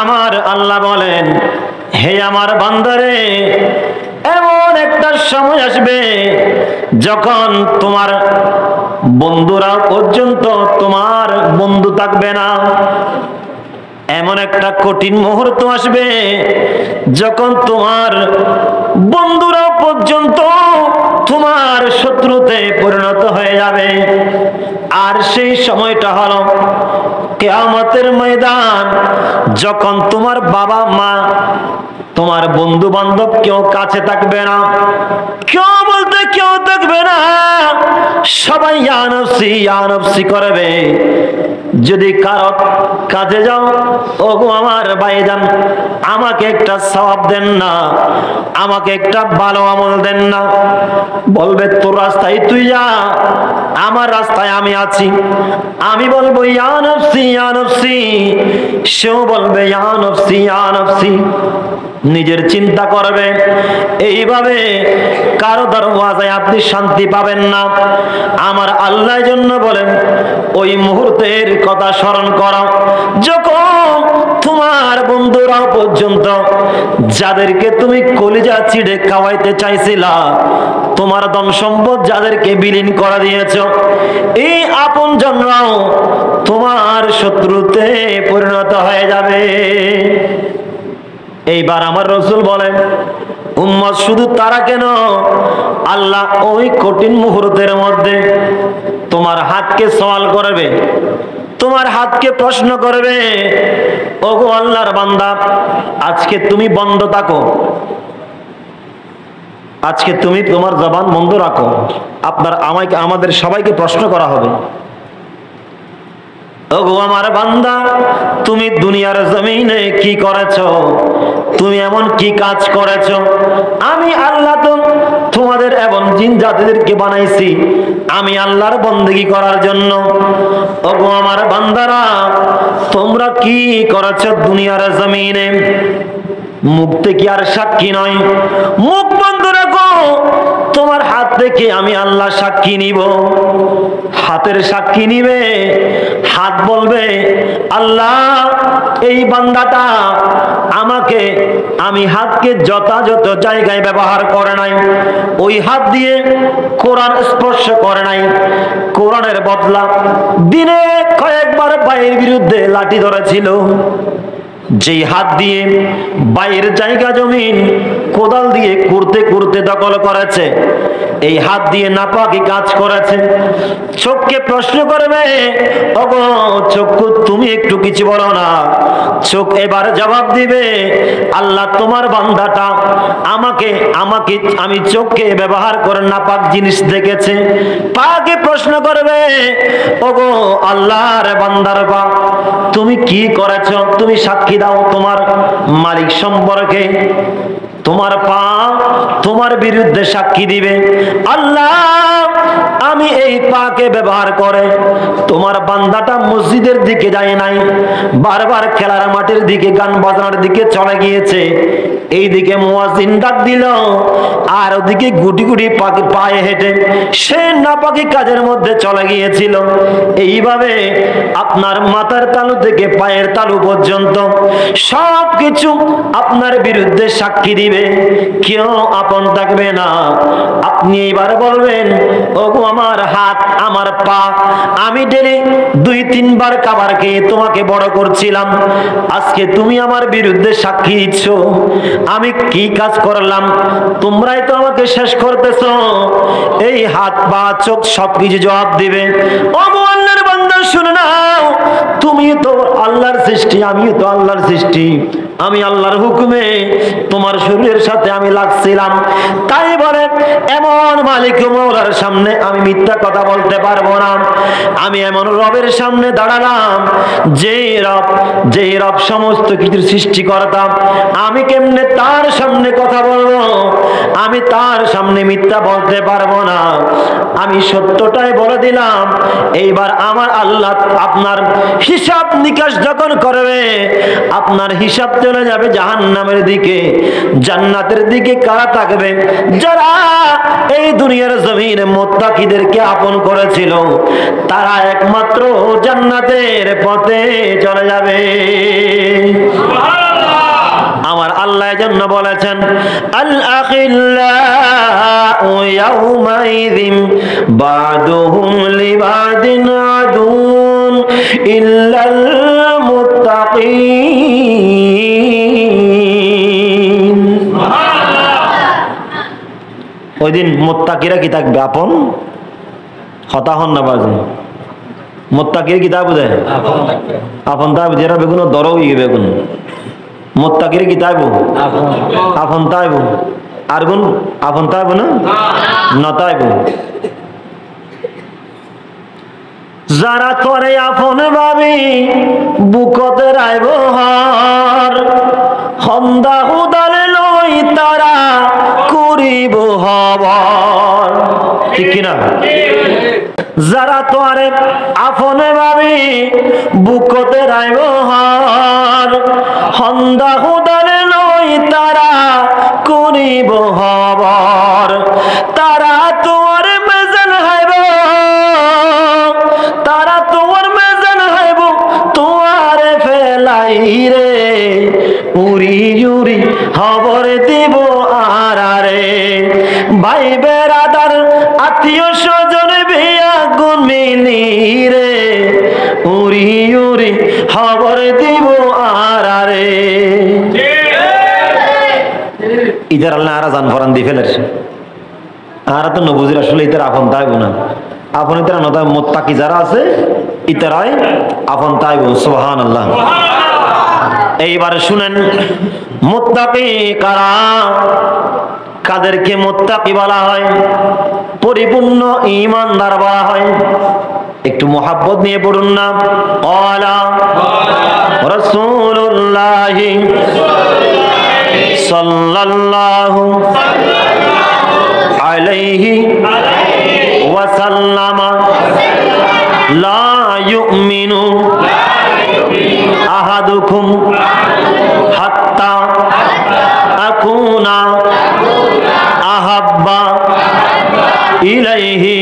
আমার আল্লাহ বলেন, হে আমার বান্দারে, এমন একটা সময় আসবে যখন তোমার বন্ধুরা পর্যন্ত তোমার বন্ধু থাকবে না। এমন একটা কঠিন মুহূর্ত আসবে যখন তোমার বন্ধুরা পর্যন্ত তোমার শত্রুতে পরিণত হয়ে যাবে। আর সেই সময়টা হলো কিয়ামতের ময়দান, যখন তোমার বাবা মা, তোমার বন্ধু বান্ধব কেউ কাছে থাকবে না, কেউ বলতে কেউ থাকবে না, সবাই ইয়া নফসি ইয়া নফসি করবে। যদি কারো কাজে যাও, ওগো আমার ভাইজান, আমাকে একটা সওয়াব দেন না, আমাকে একটা ভালো আমল দেন না। বলবে তোর রাস্তায় তুই যা, আমার রাস্তায় আমি আছি। আমি বলবো ইয়া নফসি ইয়া নফসি, সেও বলবে ইয়া নফসি ইয়া নফসি। নিজের চিন্তা করবে। এইভাবে কারো দরওয়াজায় আপনি শান্তি পাবেন না। আমার আল্লাহ জন্য বলেন, ওই মুহূর্তের কথা স্মরণ করো যখন তোমার বন্ধুরাও পর্যন্ত, যাদেরকে তুমি কলিজা চিড়ে খাওয়াইতে চাইছিলা, তোমার ধন সম্পদ যাদেরকে বিলীন করে দিয়েছ, এই আপন জনরাও তোমার শত্রুতে পরিণত হয়ে যাবে। এইবার আমার রাসূল বলেন, উম্মত শুধু তারা কেন, আল্লাহ ওই কঠিন মুহূর্তের মধ্যে তোমার হাতকে সওয়াল করবে, তোমার হাতকে প্রশ্ন করবে, ওগো আল্লাহর বান্দা, আজকে তুমি বন্ধ থাকো, আজকে তুমি তোমার জবান বন্ধ রাখো। আমাদের সবাইকে প্রশ্ন করা হবে, ওগো আমার বান্দা, তুমি দুনিয়ার জমিনে কি করেছো? তুমি এমন কি কাজ করেছো? আমি আল্লাহ তো তোমাদের এমন জিন জাতিদেরকে বানাইছি আমি আল্লাহর বন্দেগী করার জন্য। ওগো আমার বান্দারা, তোমরা কি করেছো দুনিয়ার জমিনে? মুখ থেকে আর সাক্ষী নয়, মুখ বন্ধ রাখো। তোমার হাত থেকে আমি আল্লাহ সাক্ষী নিব। হাতের সাক্ষী নিবে, হাত বলবে, আল্লাহ এই বান্দাটা আমি হাতকে যথাযথ জায়গায় ব্যবহার করে নাই, ওই হাত দিয়ে কোরআন স্পর্শ করে নাই, কোরআনের বদলা দিনে কয়েকবার ভাইয়ের বিরুদ্ধে লাঠি ধরেছিল, যেই হাত দিয়ে বাইরের জায়গা জমিন কোদাল দিয়ে কুড়তে কুড়তে দখল করেছে, এই হাত দিয়ে নাপাকি কাজ করেছে। চোখকে প্রশ্ন করবে, ওগো চক্ষু তুমি একটু কিছু বলো না? চোখ এবার জবাব দিবে, আল্লাহ তোমার বান্দাটা আমি চোখকে ব্যবহার করে নাপাক জিনিস দেখেছে। পাকে প্রশ্ন করবে, ওগো আল্লাহর বান্দার পা, তুমি কি করেছো? তুমি সাক্ষী দাও তোমার মালিক সম্পর্কে। তোমার পা তোমার বিরুদ্ধে সাক্ষী দিবে, আল্লাহ আমি এই পাকে ব্যবহার করে তোমার বান্দাটা মসজিদের দিকে যায় নাই, বারবার খেলার মাঠের দিকে গান বাজনার দিকে চলে গিয়েছে। এইদিকে মুয়াজ্জিন ডাক দিল, আর ওদিকে গুটি গুটি পায়ে হেঁটে সে নাপাকি কাজের মধ্যে চলে গিয়েছিল। এইভাবে আপনার মাথার তালু থেকে পায়ের তালু পর্যন্ত সবকিছু আপনার বিরুদ্ধে সাক্ষী দিবে, কেউ আপন থাকবে না। আপনি এবার বলবেন, ওগো আমার হাত আমার পা, আমি ডেলি 2-3 বার খাবার খেয়ে তোমাকে বড় করছিলাম, আজকে তুমি আমার বিরুদ্ধে সাক্ষী দিচ্ছ। আমি কি কাজ করলাম? তোমরাই তো আমাকে শেষ করতেছো। এই হাত পা চোখ সবকিছু জবাব দিবে। ওগো আল্লাহর বান্দা শুনে নাও, তুমি তো আল্লাহর সৃষ্টি, আমিও তো আল্লাহর সৃষ্টি। আমি আল্লাহর হুকুমে তোমার শরীরের সাথে আমি লাগছিলাম। তাই বলে এমন মালিক মওলার সামনে আমি মিথ্যা কথা বলতে পারবো না। আমি এমন রবের সামনে দাঁড়ালাম, যে রব সমস্ত কিছুর সৃষ্টি করতাম, আমি কেমনে তার সামনে কথা বলবো? আমি তার সামনে মিথ্যা বলতে পারবো না। আমি সত্যটাই বলে দিলাম। এইবার আমার আল্লাহ আপনার হিসাব নিকাশ যখন করবে, আপনার হিসাব চলে যাবে জাহান্নামের দিকে। জান্নাতের দিকে কারা থাকবে? যারা এই দুনিয়ার জমিনে মুত্তাকিদেরকে আপন করেছিল, তারা একমাত্র জান্নাতের পথে চলে যাবে। জন্য বলেছেন আল আখিল্লাউ ইয়াউমাইযিন বাদুহুম লিবাদিন আদুন ইল্লাল মুত্তাকিন। ওই দিন মুত্তাকিরা কি থাকবে? আপন কথা হন না বাজে। মুত্তাকির কি তা বুঝে? আপন তা বুঝে। এরা বেগুন দরও ইয়ে বেগুন মুত্তাকির কি তাইব? আপন তাইব। আর গুণ আপন তাইব না না তাইব। যারা করে আপন ভাবি বুকতে রাইব হার হন্দা হুদালে লই তারা করিব হবার। ঠিক কিনা? যারা তোরে আপনে ভাবি বুকতে রাইব হার হন্দা হুদালে লই তারা করিব হবার। তারা তোর মেজান হাইব, তারা তোর মেজান হাইব তোয়ারে ফেলাই রে উড়ি উড়ি খবর দিব আর রে। ভাই বেরাদার আত্মীয় স্বজন বিয়া গুণ মিলি রে উড়ি উড়ি খবর দিব আর রে। ইদার আল্লাহ আরা জান ফরান দি ফেলের আর তো নবুজির আসলে ইতার আপন তাইব না। আপন ইতারা নতা মুত্তাকি যারা আছে ইতারাই আপন তাইব। সুবহানাল্লাহ। এইবার শুনেন মুত্তাকি কারা, কাদেরকে মুত্তাকি বলা হয়? পরিপূর্ণ ঈমানদার বলা হয়। একটু মোহাব্বত নিয়ে পড়ুন না। ক্বালা রাসূলুল্লাহ সাল্লাল্লাহু আলাইহি ওয়াসাল্লাম লা ইউমিনু আহাদুকুম হাত্তা আকুনা আহাব্বা ইলাইহি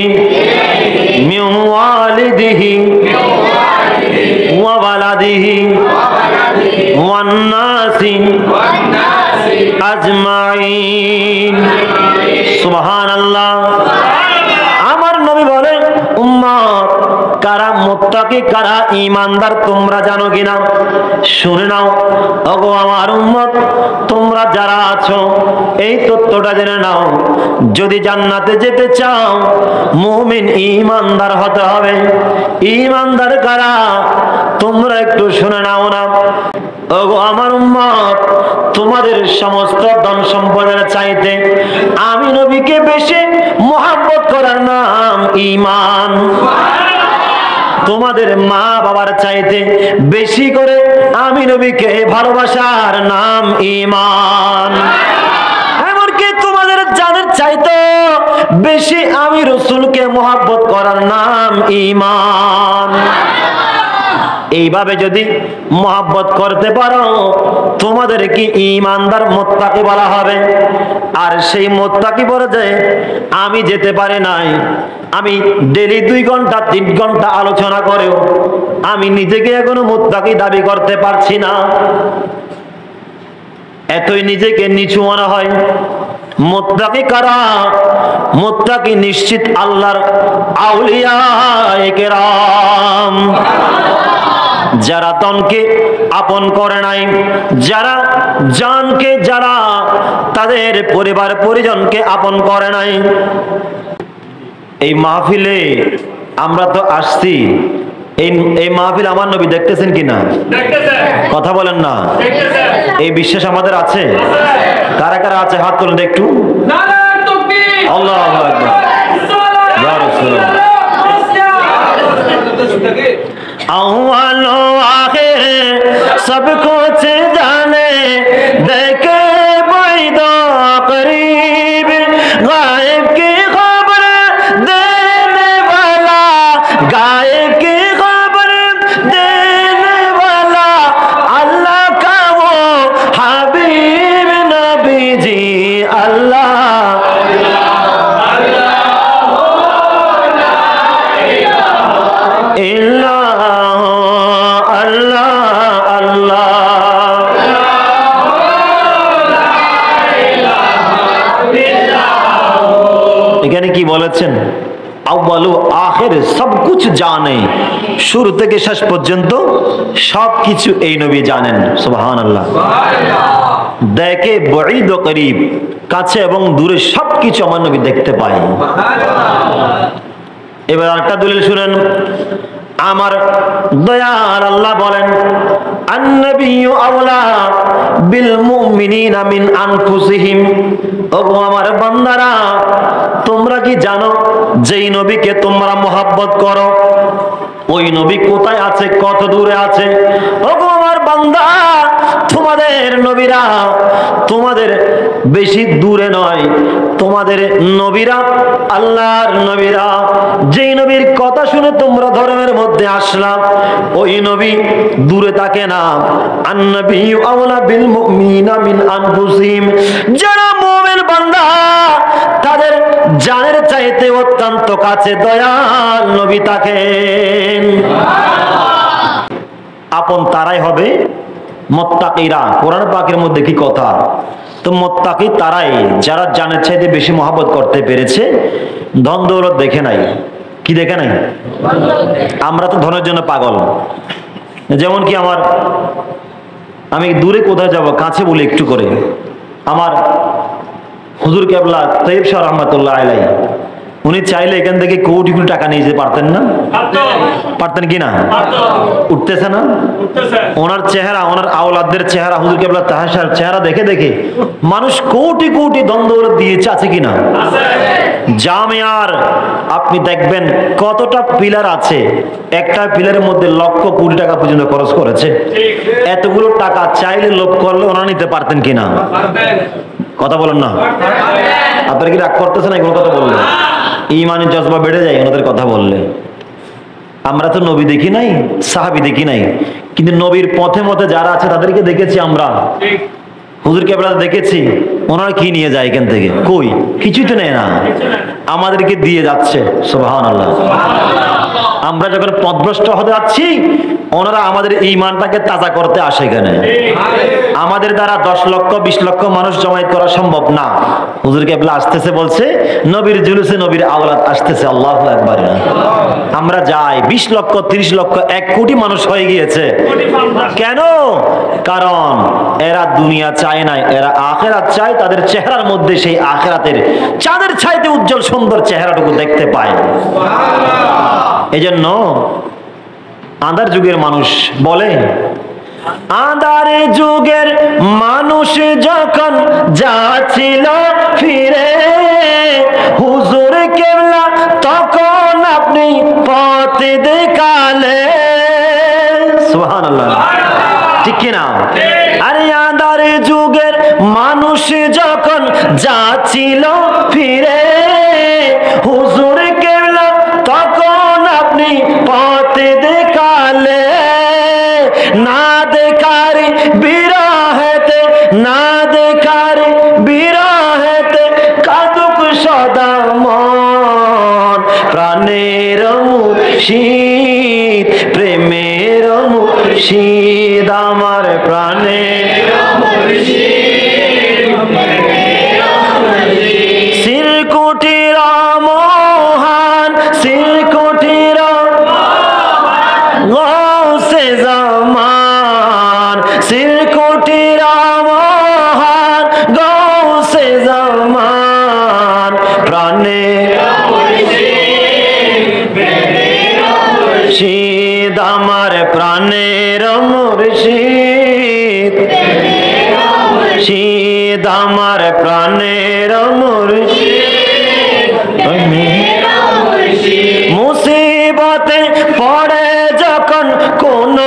মিন ওয়ালিদিহি ওয়া ওয়ালাদিহি ওয়ান নাসি আজমাইন। সুবহানাল্লাহ। আমার নবী বলেন উম্মত কারা মুত্তাকি কারা ঈমানদার তোমরা জানো কিনা? শুনে নাও। ওগো আমার উম্মত, তোমরা যারা আছো এই তথ্যটা জেনে নাও। যদি জান্নাতে যেতে চাও মুমিন ঈমানদার হতে হবে। ঈমানদার কারা তোমরা একটু শুনে নাও না। ওগো আমার উম্মত, তোমাদের সমস্ত ধন সম্পদের চাইতে আমি নবীকে বেশি মুহাব্বত করার নাম ঈমান। তোমাদের মা বাবার চাইতে বেশি করে আমি নবীকে ভালোবাসার নাম ঈমান। এমনকি তোমাদের জানের চাইতে বেশি আমি রাসূলকে মুহাব্বত করার নাম ঈমান। এইভাবে যদি মুহাব্বত করতে পারো তোমাদের কি ঈমানদার মুত্তাকি বলা হবে। আর সেই মুত্তাকি পর্যায়ে আমি যেতে পারি নাই। আমি ডেলি 2 ঘন্টা 3 ঘন্টা আলোচনা করেও আমি নিজেকে এখনো মুত্তাকি দাবি করতে পারছি না। এতই নিজেকে নিচু মনে হয়। মুত্তাকি কারা? মুত্তাকি নিশ্চিত আল্লাহর আউলিয়া কেরাম, যারা তনকে আপন করে নাই, যারা জানকে যারা তাদের পরিবার পরিজনকে আপন করে নাই। এই মাহফিলে আমরা তো আসছি, এই মাহফিল আমার নবী দেখতেছেন কিনা? কথা বলেন না। এই বিশ্বাস আমাদের আছে? কারা কারা আছে হাত তুলেন একটু। আল্লাহু আকবার। ইয়া রাসূলুল্লাহ। अव्वल आखिर सब कुछ जाने देखे बैदा करीब गायब की खबर देने वाला, गायब की खबर देने वाला अल्लाह का वो हबीब नबी जी। अल्लाह আউয়ালু আখির সব কিছু জানে, শুরু থেকে শেষ পর্যন্ত সব কিছু এই নবী জানেন। সুবহানাল্লাহ। দেখে বঈদ ও করিব, কাছে এবং দূরে সবকিছু আমার নবী দেখতে পায়। এবার একটা দলিল শুনেন। আমার দয়াল আল্লাহ বলেন, আন-নাবিয়্যু আওলা বিল মুমিনিনা মিন আনফুসিহিম। ওগো আমার বান্দারা, তোমরা কি জানো যেই নবীকে তোমরা মহব্বত করো ওই নবী কোথায় আছে, কত দূরে আছে? ওগো আমার বান্দা, তোমাদের নবীরা তোমাদের বেশি দূরে নয়। তোমাদের নবীরা, আল্লাহর নবীরা, যেই নবীর কথা শুনে তোমরা ধর্মের মধ্যে আসলাম, ওই নবী দূরে থাকে না। আন-নাবিয়্যু আওলা বিল মুমিনিনা মিন আনফুসিহিম। যারা মুমিন বান্দা তাদের জানের চাইতে অত্যন্ত কাছে দয়াল নবী থাকেন। আপন তারাই হবে মুত্তাকিরা। কোরআন পাকের মধ্যে কি কথা! তো মুত্তাকি তারাই যারা জানের চাইতে বেশি মহব্বত করতে পেরেছে, ধন দৌলত দেখে নাই। কি দেখে নাই? আমরা তো ধনের জন্য পাগল। যেমন কি আমি দূরে কোথায় যাব, কাছে বলি একটু করে। আমার হুজুর কেবলা তৈয়ব শাহ রহমাতুল্লাহ আলাইহি, উনি চাইলে এখান থেকে কোটি কোটি টাকা নিয়ে যেতে পারতেন না? পারতেন কি না? উঠতেছে না? ওনার চেহারা, ওনার আওলাদদের চেহারা, হুজুর কেবলা তাহার চেহারা দেখে দেখে মানুষ কোটি কোটি দ্বন্দ্ব দিয়েছে, আছে কিনা? জামিয়ার আপনি দেখবেন কতটা পিলার আছে, একটা পিলারের মধ্যে লক্ষ কোটি টাকা পর্যন্ত খরচ করেছে। এতগুলো টাকা চাইলে লোভ করলে ওনারা নিতে পারতেন কিনা? কথা বলেন না। আপনারা কি রাগ করতেছেন এগুলো কথা বললে? ঈমানের জজবা বেড়ে যায় ওনাদের কথা বললে। আমরা তো নবী দেখি নাই, সাহাবী দেখি নাই, কিন্তু নবীর পথে মতে যারা আছে তাদেরকে দেখেছি আমরা। হুজুর কেবলা দেখেছি, ওনারা কি নিয়ে যায় এখান থেকে? কই কিছুই তো নেয় না, আমাদেরকে দিয়ে যাচ্ছে। সুবহানাল্লাহ। আমরা যখন পথভ্রষ্ট হতে যাচ্ছি, ওনারা আমাদের ঈমানটাকে তাজা করতে আসে এখানে। আমাদের দ্বারা 10 লক্ষ 20 লক্ষ মানুষ জমায়েত করা সম্ভব না। হুজুর কেবলা আসতেছে, বলছে নবীর জুলুসে নবীর আওলাদ আসতেছে। আল্লাহু আকবার। আমরা যাই 20 লক্ষ 30 লক্ষ 1 কোটি মানুষ হয়ে গিয়েছে। কেন? কারণ এরা দুনিয়া চায় না, এরা আখিরাত চায়। তাদের চেহারার মধ্যে সেই আখিরাতের চাঁদের ছাইতে উজ্জ্বল সুন্দর চেহারাটুকু দেখতে পায়। এজন্য আঁধার যুগের মানুষ বলে, আঁধার যুগের মানুষ যখন যাচ্ছিল ফিরে, হুজুর কেবলা তখন আপনি পথ দেখালেন। সুবহানাল্লাহ। ঠিক কিনা? আরে আঁধার যুগের মানুষ যখন যাচ্ছিল ফিরে, হুজুর কেবলা তখন আপনি পথ দেখালে। না দেখার বিরহেতে, না দেখার বিরহেতে কাঁদুক সদা মন। প্রাণের মুর্শিদ, প্রেমের মুর্শিদ, আমার প্রাণের শিরকুটির মহান, শিরকুটির গৌসে জামান, শিরকুটির মহান গৌসে জামান। প্রাণের মুর্শিদ, আমার প্রাণের মুর্শিদ, শীদ আমার প্রাণের মুর্শিদ। মুসিবতে পড়ে যখন কোন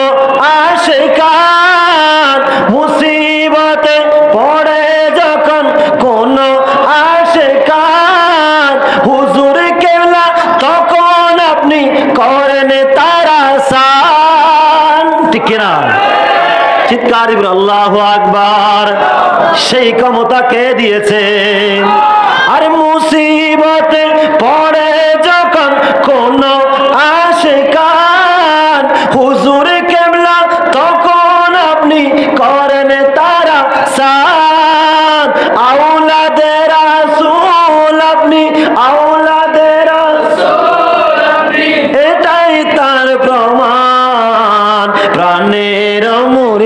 আশিকার, মুসিবতে পড়ে যখন কোন আশিকার, হুজুর কেবলা তখন আপনি করেন তারা সান। ঠিক কিনা? চিৎকার দিবেন আল্লাহু আকবার। সেই ক্ষমতা কে দিয়েছে? আরে মুসিবতে পড়ে যখন কোন আশিকার, হুজুর কেবলা তখন আপনি করেন তারা সান। আওলাদের রাসূল আপনি, আওলাদের রাসূল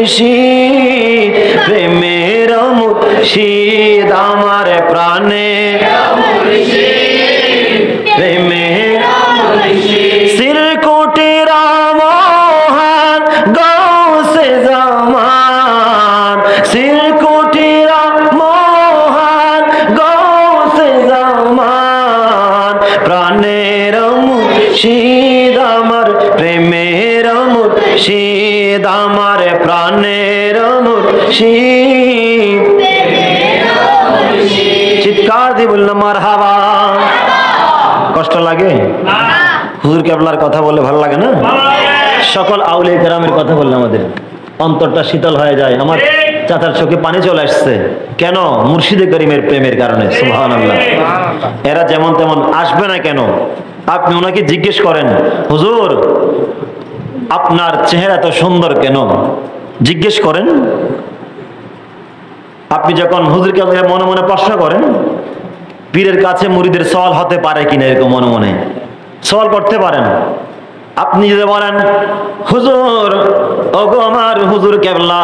মুর্শিদ প্রেমের মুর্শিদ আমার প্রাণের মুর্শিদ প্রেমের মুর্শিদ সিরকুটির মহান গৌসে জামান সিরকুটির মহান গৌসে জামান প্রাণের মুর্শিদ আমার প্রেমের মুর্শিদ আমার প্রাণের মুর্শিদ চিৎকার দিয়ে বললাম মারহাবা। কষ্ট লাগে? হুজুর কেবলার কথা বললে ভালো লাগে না? সকল আউলিয়া কেরামের কথা বললে আমাদের অন্তরটা শীতল হয়ে যায়। আমার চাচার চোখে পানি চলে আসছে। কেন? মুর্শিদে করিমের প্রেমের কারণে। সুবহানাল্লাহ। এরা যেমন তেমন আসবে না কেন? আপনি ওনাকে জিজ্ঞেস করেন, হুজুর আপনার চেহারা তো সুন্দর কেন? জিজ্ঞেস করেন। আপনি যখন হুজুরকে মনে মনে প্রশ্ন করেন, পীরের কাছে মুরিদের সওয়াল হতে পারে কিনা, এরকম মনে মনে সওয়াল করতে পারেন। আপনি যদি বলেন, হুজুর ওগো আমার হুজুর কেবলা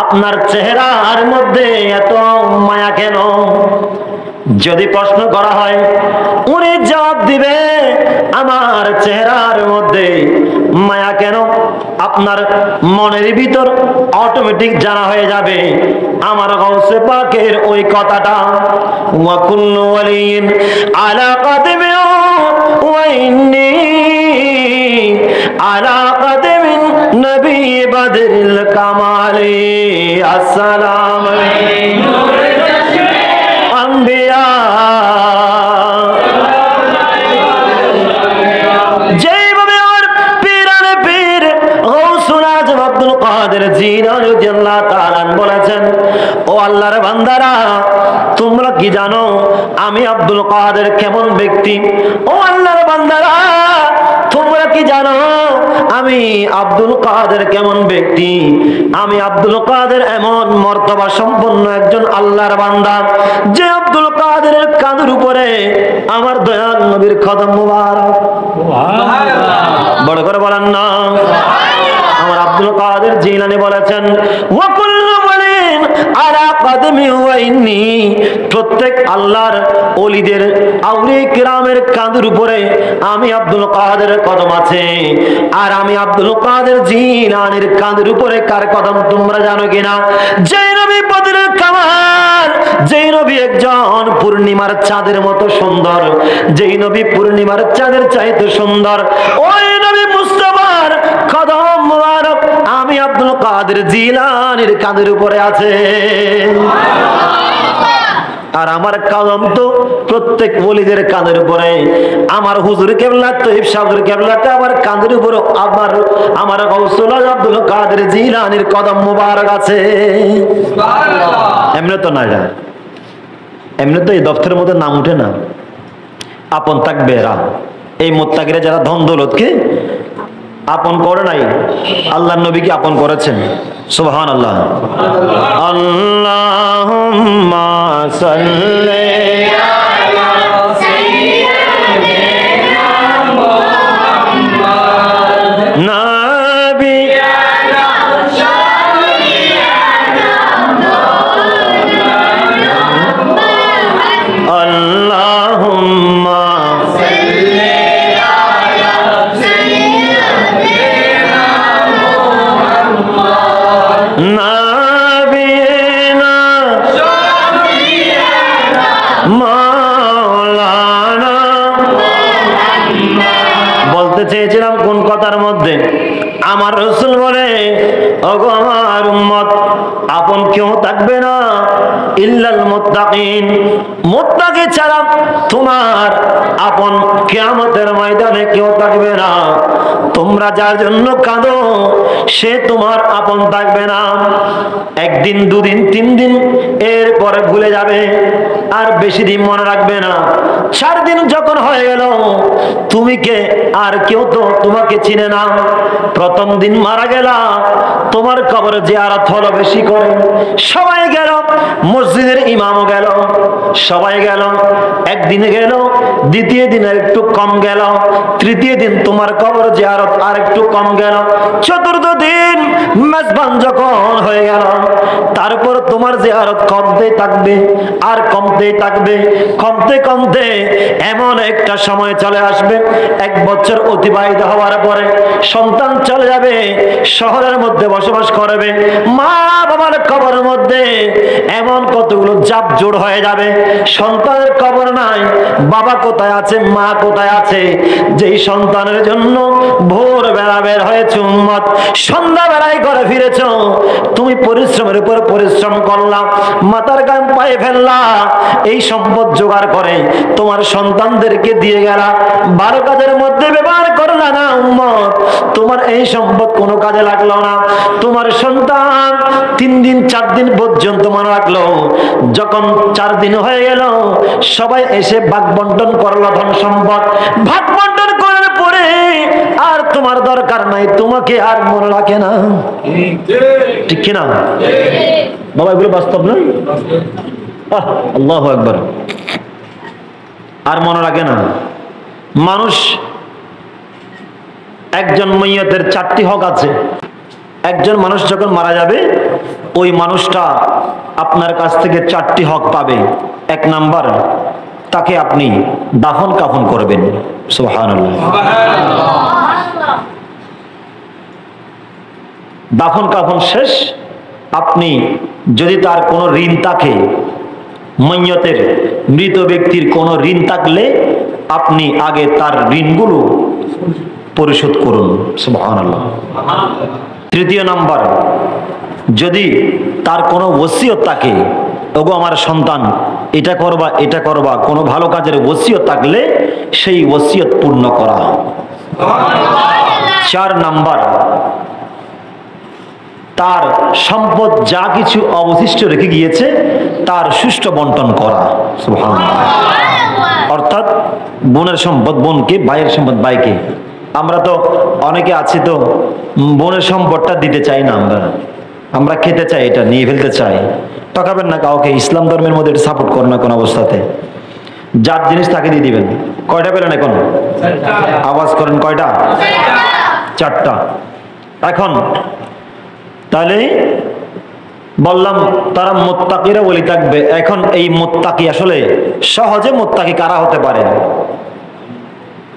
আপনার চেহারার মধ্যে এত মায়া কেন? যদি প্রশ্ন করা হয়, উনি জবাব দিবে, আমার চেহারার মধ্যে মায়া কেন? আপনার মনের ভিতর অটোমেটিক জানা হয়ে যাবে আমার গাউসে পাকের ওই কথাটা, ওয়া কুল্লু ওয়ালিন আলা কাদমি ওয়া ইন্নী আলা কাদমিন নবী বদরিল কামালি আসসালামু আলাইকুম আম্বিয়া। যেভাবে আর পীরানে পীর গৌসুল আজম আব্দুল কাদের জিলানী রাদিয়াল্লাহু তাআলা বলেছেন, ও আল্লাহর বান্দারা তোমরা কি জানো আমি আব্দুল কাদের কেমন ব্যক্তি? ও আল্লাহর বান্দারা তোমরা কি জানো আমি আব্দুল কাদের কেমন ব্যক্তি? আমি আব্দুল কাদের এমন মর্তবা সম্পন্ন একজন আল্লাহর বান্দা, যে আব্দুল কাদের কাঁধের উপরে আমার দয়াল নবীর কদম মুবারক। বড় করে বলেন না। আমার আব্দুল কাদের জিলানী বলেছেন, ওয়া কুল্লু ওয়ালিন আলা কাদমি ওয়া ইন্নী, প্রত্যেক আল্লাহর ওলিদের আউলিয়া কিরামের কাঁধের উপরে আমি আব্দুল কাদের কদম আছে। আর আমি আব্দুল কাদের জিলানীর কাঁধের উপরে কার কদম তোমরা জানো কিনা? যে নবী বদরের কামাল, যেই নবী একজন পূর্ণিমার চাঁদের মতো সুন্দর, যেই নবী পূর্ণিমার চাঁদের চাইতে সুন্দর, ওই নবী মুস্তাফার কদম মুবারক আমি আব্দুল কাদের জিলানীর কাঁধের উপরে আছে। আর আমার কদম তো প্রত্যেক ওলিদের কাঁধের উপরে। আমার হুজুর কেবলা তৈব সাহেবের কেবলাতে আমার কাঁধের উপরে আমার গৌসুল আব্দুল কাদের জিলানীর কদম মুবারক আছে। এমনি তো না যায়, এমনি তো এই দফতরের মধ্যে নাম উঠে না। আপন থাকবে এরা, এই মুত্তাকিরা যারা ধন দৌলতকে আপন করে নাই, আল্লাহর নবীকে আপন করেছেন। সুবহানাল্লাহ। আল্লাহুম্মা সাল্লি আলা সাইয়্যিদিনা মুহাম্মদ নাবিয়ানা শাফিয়ানা মাওলানা আল্লাহুম্মা সাল্লি আলা সাইয়্যিদিনা মুহাম্মদ নাবিয়ানা শাফিয়ানা মাওলানা। বলতে চেয়েছিলাম কোন কথার মধ্যে? আমার রাসূল বলে, ওগো আমার উম্মত, আপন কেউ থাকবে না ইল্লাল মুত্তাকিন, মুত্তাকি ছাড়া তোমার আপন কিয়ামতের ময়দানে কেউ থাকবে না। তোমরা যার জন্য কাঁদো সে তোমার আপন থাকবে না। একদিন, দুদিন, 3 দিন, এরপরে ভুলে যাবে, আর বেশি দিন মনে রাখবে না। 4 দিন যখন হয়ে গেল, তুমি কে আর কেউ তো তোমাকে চিনে না। প্রথম দিন মারা গেলা, তোমার কবর জিয়ারত হলো বেশি করে, সবাই গেল, মসজিদের ইমামও গেল, সবাই গেল। একদিনে গেল, দ্বিতীয় দিন একটু কম গেল, তৃতীয় দিন তোমার কবর জিয়ারত আর একটু কম গেল, চতুর্থ দিন মেজবান যখন হয়ে গেল, তারপর তোমার জিয়ারত কমতেই থাকবে আর কমতেই থাকবে, কমতে কমতে এমন একটা সময় চলে আসবে, 1 বছর অতিবাহিত হওয়ার পরে সন্তান চলে যাবে, শহরের মধ্যে বসবাস করবে, মা বাবার কবরের মধ্যে এমন কতগুলো জাপ জোড় হয়ে যাবে, সন্তানের কবর নাই, বাবা কোথায় আছে, মা কোথায় আছে। যেই সন্তানের জন্য ভোর বেলা বের হয়েছে উম্মত, সন্ধ্যা বেলায় ঘরে ফিরেছ, তুমি পরিশ্রমের উপর পরিশ্রম করলা, মাথার গাম পায়ে ফেললা, এই সম্পদ জোগাড় করে তোমার সন্তানদেরকে দিয়ে গেলা, 12 কাজের মধ্যে ব্যবহার করলা না উম্মত, তোমার এই সম্পদ কোনো কাজে লাগলো না। তোমার সন্তান 3 দিন 4 দিন পর্যন্ত মনে রাখলো, যখন 4 দিন হয়ে গেল, সবাই এসে ভাগ বন্টন করলো ধন সম্পদ, ভাগ বন্টন করার পরে আর তোমার দরকার নাই, তোমাকে আর মনে রাখে না। ঠিক কিনা বাবা? এগুলো বাস্তব নয়? আল্লাহু আকবার। আর মনে রাখে না মানুষ। একজন মাইয়াতের 4টি হক আছে। একজন মানুষ যখন মারা যাবে, ওই মানুষটা আপনার কাছ থেকে 4টি হক পাবে। 1 নাম্বার, তাকে আপনি দাফন কাফন করবেন। সুবহানাল্লাহ। দাফন কাফন শেষ, আপনি যদি তার কোনো ঋণ থাকে, মাইয়াতের মৃত ব্যক্তির কোনো ঋণ থাকলে আপনি আগে তার ঋণগুলো পরিশোধ করুন। সুবহানাল্লাহ। 3 নাম্বার, যদি তার কোনো ওসিয়ত থাকে, ওগো আমার সন্তান এটা করবা এটা করবা, কোনো ভালো কাজের ওসিয়ত থাকলে সেই ওসিয়ত পূর্ণ করা। 4 নাম্বার, তার সম্পদ যা কিছু অবশিষ্ট রেখে গিয়েছে তার সুষ্ঠু বন্টন করা। সুবহানাল্লাহ। অর্থাৎ বোনের সম্পদ বোনকে, ভাইয়ের সম্পদ ভাইকে। আমরা তো অনেকে আছি তো বোনের সম্পদটা দিতে চাই না, আমরা খেতে চাই, এটা নিয়ে ফেলতে চাই। টাকাবেন না কাউকে, ইসলাম ধর্মের মধ্যে এটা সাপোর্ট করে না কোন অবস্থাতে। যার জিনিস তাকে দিয়ে দিবেন। কয়টা পেলেন এখন? আওয়াজ করেন, কয়টা? 4টা। এখন তাহলে বললাম তারা মুত্তাকিরা বলি থাকবে। এখন এই মুত্তাকি আসলে সহজে মুত্তাকি কারা হতে পারে?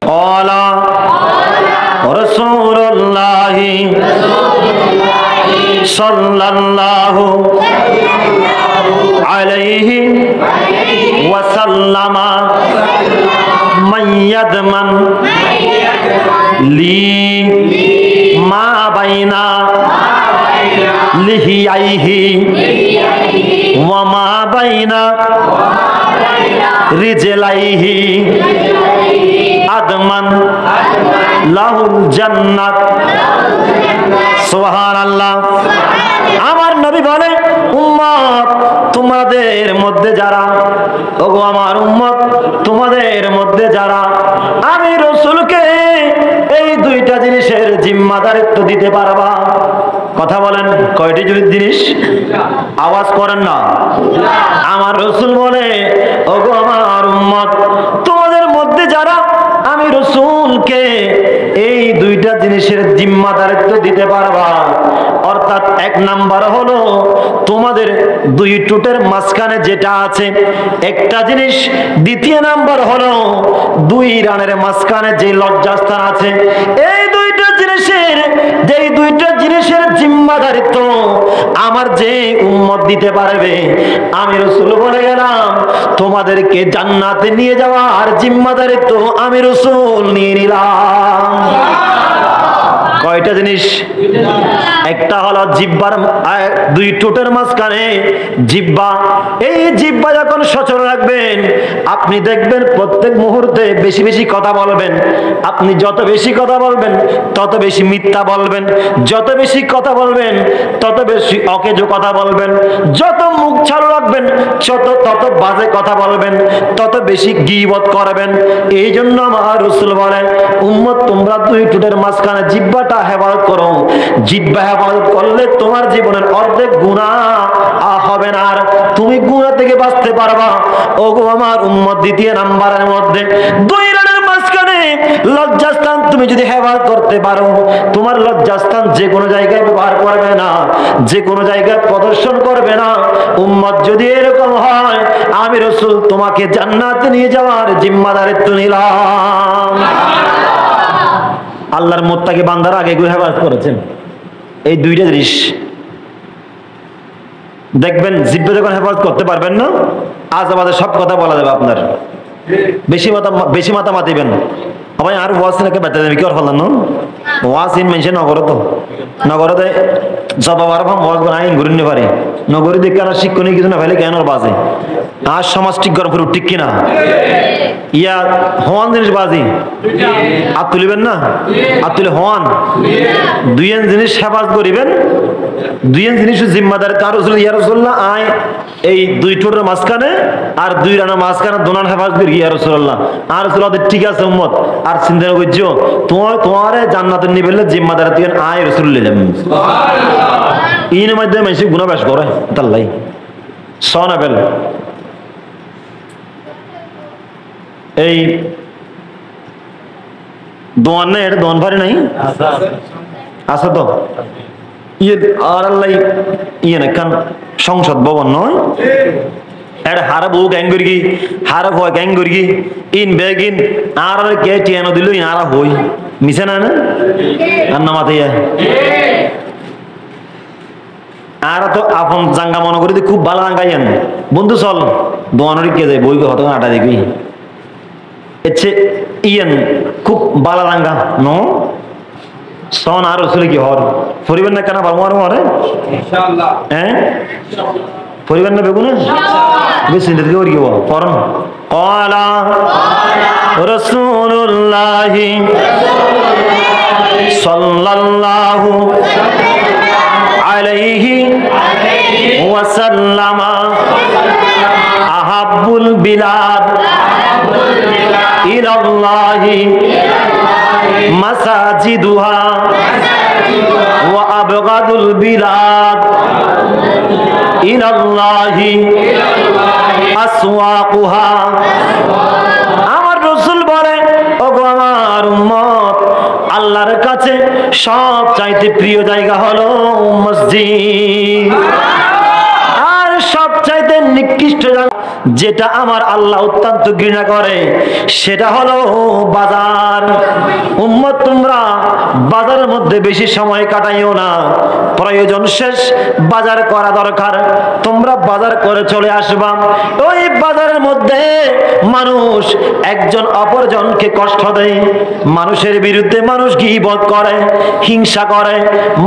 ক্বালা রাসূলুল্লাহ সাল্লাল্লাহু আলাইহি ওয়াসাল্লাম মান ইয়াদমান লি মা বাইনা লিহিয়াইহি ওয়া মা বাইনা রিজলাইহি আদমান লাহুল জান্নাত। সুবহানাল্লাহ। আমার নবী বলে, উম্মত তোমাদের মধ্যে যারা, ওগো আমার উম্মত তোমাদের মধ্যে যারা আমি রাসূলকে এই 2টা জিনিসের জিম্মাদারিত্ব দিতে পারবা। কথা বলেন, কয়টি জিনিস? আওয়াজ করেন না। আমার রাসূল বলে, ওগো আমার উম্মত তোমাদের মধ্যে যারা আমি রাসূলকে এই 2টা জিনিসের জিম্মাদারিত্ব দিতে পারবা। অর্থাৎ 1 নাম্বার হলো তোমাদের 2 টুটের মাঝখানে যেটা আছে একটা জিনিস, 2 নাম্বার হলো 2 রানের মাঝখানে যে লজ্জাস্থান আছে, এই 2টা জিনিসের, যেই 2টা জিনিসের জিম্মাদারিত্ব আমার যে উম্মত দিতে পারবে, আমি রাসূল বলে গেলাম তোমাদেরকে জান্নাতে নিয়ে যাওয়ার জিম্মাদারিত্ব আমি রাসূল নিয়ে নিলাম। কয়টা জিনিস? একটা হলো জিহ্বার, দুই ঠোঁটের মাঝখানে জিহ্বা। এই জিহ্বা যখন সচল রাখবেন, আপনি দেখবেন প্রত্যেক মুহূর্তে বেশি বেশি কথা বলবেন। আপনি যত বেশি কথা বলবেন তত বেশি মিথ্যা বলবেন, যত বেশি কথা বলবেন তত বেশি অকেজো কথা বলবেন, যত মুখ চালু রাখবেন তত বাজে কথা বলবেন, তত বেশি গীবত করবেন। এই জন্য আমার রাসূল বলেন, উম্মত তোমরা দুই ঠোঁটের মাঝখানে জিহ্বাটা হেফাজত করো। জিহ্বা হেফাজত করলে তোমার জীবনের অর্ধেক গুনাহ হবে না, আর তুমি গুনাহ থেকে বাঁচতে পারবা। ওগো আমার উম্মত, দ্বিতীয় নাম্বারের মধ্যে দুই রানের মাঝখানে লজ্জাস্থান তুমি যদি হেফাজত করতে পারো, তোমার লজ্জাস্থান যে কোনো জায়গায় ব্যবহার করবে না, যে কোনো জায়গায় প্রদর্শন করবে না। উম্মত যদি এরকম হয়, আমি রাসূল তোমাকে জান্নাতে নিয়ে যাওয়ার জিম্মাদারিত্ব নিলাম। আল্লাহর মুত্তাকি বান্দারা আগে এগুলো হেফাজত করেছেন। এই দুইটা জিনিস দেখবেন, জিহ্বা যখন হেফাজত করতে পারবেন না, আজ আমাদের সব কথা বলা যাবে আপনার। বেশি মাথা মাতিবেন ভাই, আর ওয়াজ নাকি বেঁচে যাবে কি আর ফেলান ওয়াজ ইন মেনছে নগরত নগরতে জবাব আর ওয়াজ আইন ঘুরে নিতে পারে নগরী দেখে আর শিক্ষণী কিছু না ফেলে কেন বাজে। আর সমাজ ঠিক গরম করে ঠিক কিনা? ইয়া হওয়ান জিনিস বাজি আর তুলিবেন না, আর তুলে হওয়ান দুই জিনিস হেফাজত করিবেন। দুই জিনিস জিম্মাদারি তার রাসূল ইয়া রাসূলুল্লাহ আয় এই দুই ঠোঁটের মাঝখানে আর দুই রানের মাঝখানে দোনার হেফাজত করি ইয়া রাসূলুল্লাহ। আর রাসূল ঠিক আছে উম্মত, আর চিন্তা করছো তোমার জান্নাতে নিয়ে ফেললে জিম্মাদারি থেকে আয় রাসূল নিলাম। সুবহানাল্লাহ। ইনের মধ্যে মানুষ গুনাহ বেশ করে তাল্লাই সনা বেল। এই দোয়ান না, এটা দোয়ান ভারি নাই আছে তো ইয়ে আর আল্লাহ ইয়ে না কান সংসদ ভবন নয়, এটা হারা বউ গ্যাং করি হারা ভয় গ্যাং করি ইন বেগিন আর কে টিয়ানো দিল আর হই মিশে না না আর নামাতে আর তো আপন জাঙ্গা মনে করি খুব ভালো জাঙ্গাইয়েন বন্ধু চল দোয়ানোর কে যায় বই হতো আটা দেখবি এচ্ছে ইয়েন খুব বালা জাঙ্গা ন সন আর রসুল কি হর পরিবার না কেন বাবু আর হরে ইনশাআল্লাহ হ্যাঁ পরিবার না বেগুন বেশি দেখে ওর কি বল ফরম ক্বালা রাসূলুল্লাহ সাল্লাল্লাহু আলাইহি ওয়াসাল্লাম আহাব্বুল বিলাদ ইলাল্লাহি মাসাজিদুহা ওয়া আবগাদুল বিলাদ ইলাল্লাহি আসওয়াকুহা। আমার রাসূল বলে, ওগো আমার উম্মত, আল্লাহর কাছে সব চাইতে প্রিয় জায়গা হলো মসজিদ, আর সব চাইতে নিকৃষ্ট জায়গা যেটা আমার আল্লাহ অত্যন্ত ঘৃণা করে সেটা হলো বাজার। উম্মত তোমরা বাজারের মধ্যে বেশি সময় কাটাইও না, প্রয়োজন শেষ বাজার করা দরকার, তোমরা বাজার করে চলে আসবা। ওই বাজারের মধ্যে মানুষ একজন অপরজনকে কষ্ট দেয়, মানুষের বিরুদ্ধে মানুষ গীবত করে, হিংসা করে,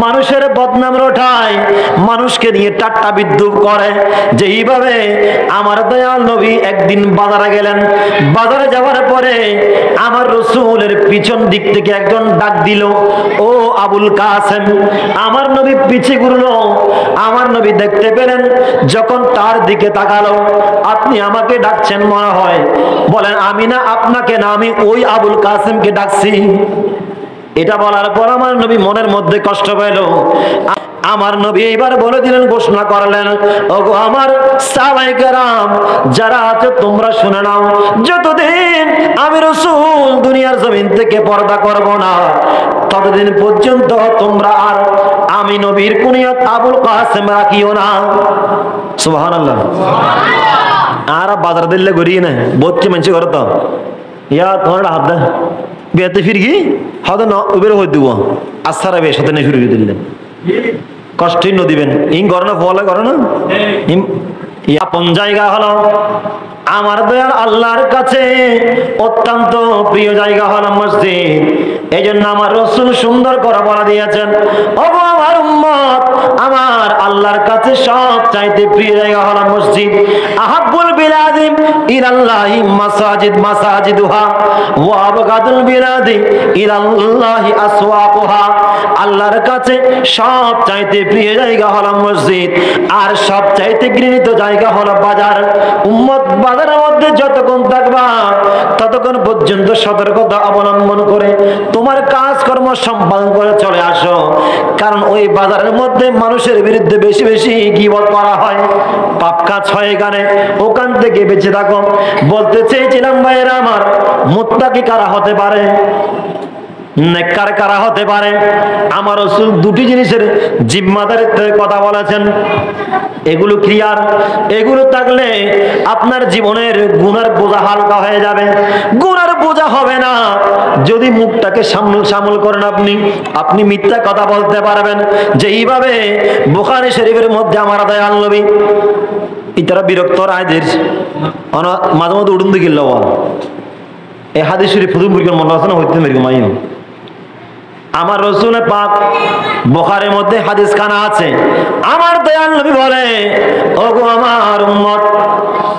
মানুষের বদনাম রটায়, মানুষকে নিয়ে ঠাট্টা বিদ্রূপ করে। যেইভাবে আমার দয়াল নবী একদিন বাজারে গেলেন, বাজারে যাওয়ার পরে আমার রাসূলের পিছন দিক থেকে একজন ডাক দিল, ও আবুল কাসেম। আমার নবী পিছে ঘুরলো, আমার নবী দেখতে পেলেন, যখন তার দিকে তাকালো, আপনি আমাকে ডাকছেন মনে হয়, বলেন আমি না আপনাকে না, আমি ওই আবুল কাসেমকে ডাকছি। এটা বলার পর আমার নবী মনের মধ্যে কষ্ট পেল। আমার নবী এবার বলে দিলেন, ঘোষণা করলেন, ওগো আমার সাহাবায়ে কেরাম যারা আছে তোমরা শুনে নাও, যতদিন আমি রাসূল দুনিয়ার জমিন থেকে পর্দা করব না ততদিন পর্যন্ত তোমরা আর আমি নবীর কুনিয়ত আবুল কাসেম রাখিও না। সুবহানাল্লাহ। আর বাজার দিলে গড়িয়ে না বচ্চে মানুষ করে তো ইয়া তোমার হাত দে বিয়াতে ফিরগি হয়তো না উবের হয়ে দিব আসারা বেশ হতে শুরু করে দিলেন, কষ্টই ন দিবেন ইং করে না ফলে করে না। আপন জায়গা হলো আমার দয়াল আল্লাহর কাছে অত্যন্ত প্রিয় জায়গা হলো মসজিদ। এই জন্য আমার রাসূল সুন্দর করে বলে দিয়েছেন, ওগো আমার উম্মত, আমার আল্লাহর কাছে সবচাইতে প্রিয় জায়গা হলো মসজিদ। আহাব্বুল বিলাদি ইলাল্লাহি মাসাজিদুহা ওয়া আবগাদুল বিলাদি ইলাল্লাহি আসওয়াকুহা। আল্লাহর কাছে সবচাইতে প্রিয় জায়গা হলো মসজিদ, আর সবচাইতে ঘৃণিত জায়গা হলো বাজার। উম্মত, বাজারের মধ্যে যতক্ষণ থাকবা ততক্ষণ পর্যন্ত সতর্কতা অবলম্বন করে তোমার কাজকর্ম সম্পাদন করে চলে আসো, কারণ ওই বাজারের মধ্যে মানুষের বিরুদ্ধে বেশি বেশি গীবত করা হয়, পাপ কাজ হয় এখানে। ওখান থেকে বেঁচে থাকো। বলতে চেয়েছিলাম ভাইয়েরা আমার, মুত্তাকি কারা হতে পারে, নেককার কারা হতে পারে? আমার রাসূল দুটি জিনিসের জিম্মাদারিত্বের কথা বলেছেন। এগুলো ক্লিয়ার, এগুলো থাকলে আপনার জীবনের গুনার বোঝা হালকা হয়ে যাবে। গুনার বোঝা হবে না যদি মুখটাকে সামল করেন। আপনি মিথ্যা কথা বলতে পারবেন। যে এইভাবে বুখারী শরীফের মধ্যে আমার দয়াল নবী ইতারা বিরক্ত রায়দের মাঝে মধ্যে উড়ুন দিকে লওয়া এই হাদিস শরীফ ফুদু মুরগির মনে আছে না, হইতে মেরগো মাইও। আমার রাসূল পাক বুখারীর মধ্যে হাদিস খানা আছে। আমার দয়াল নবী বলে, ওগো আমার উম্মত,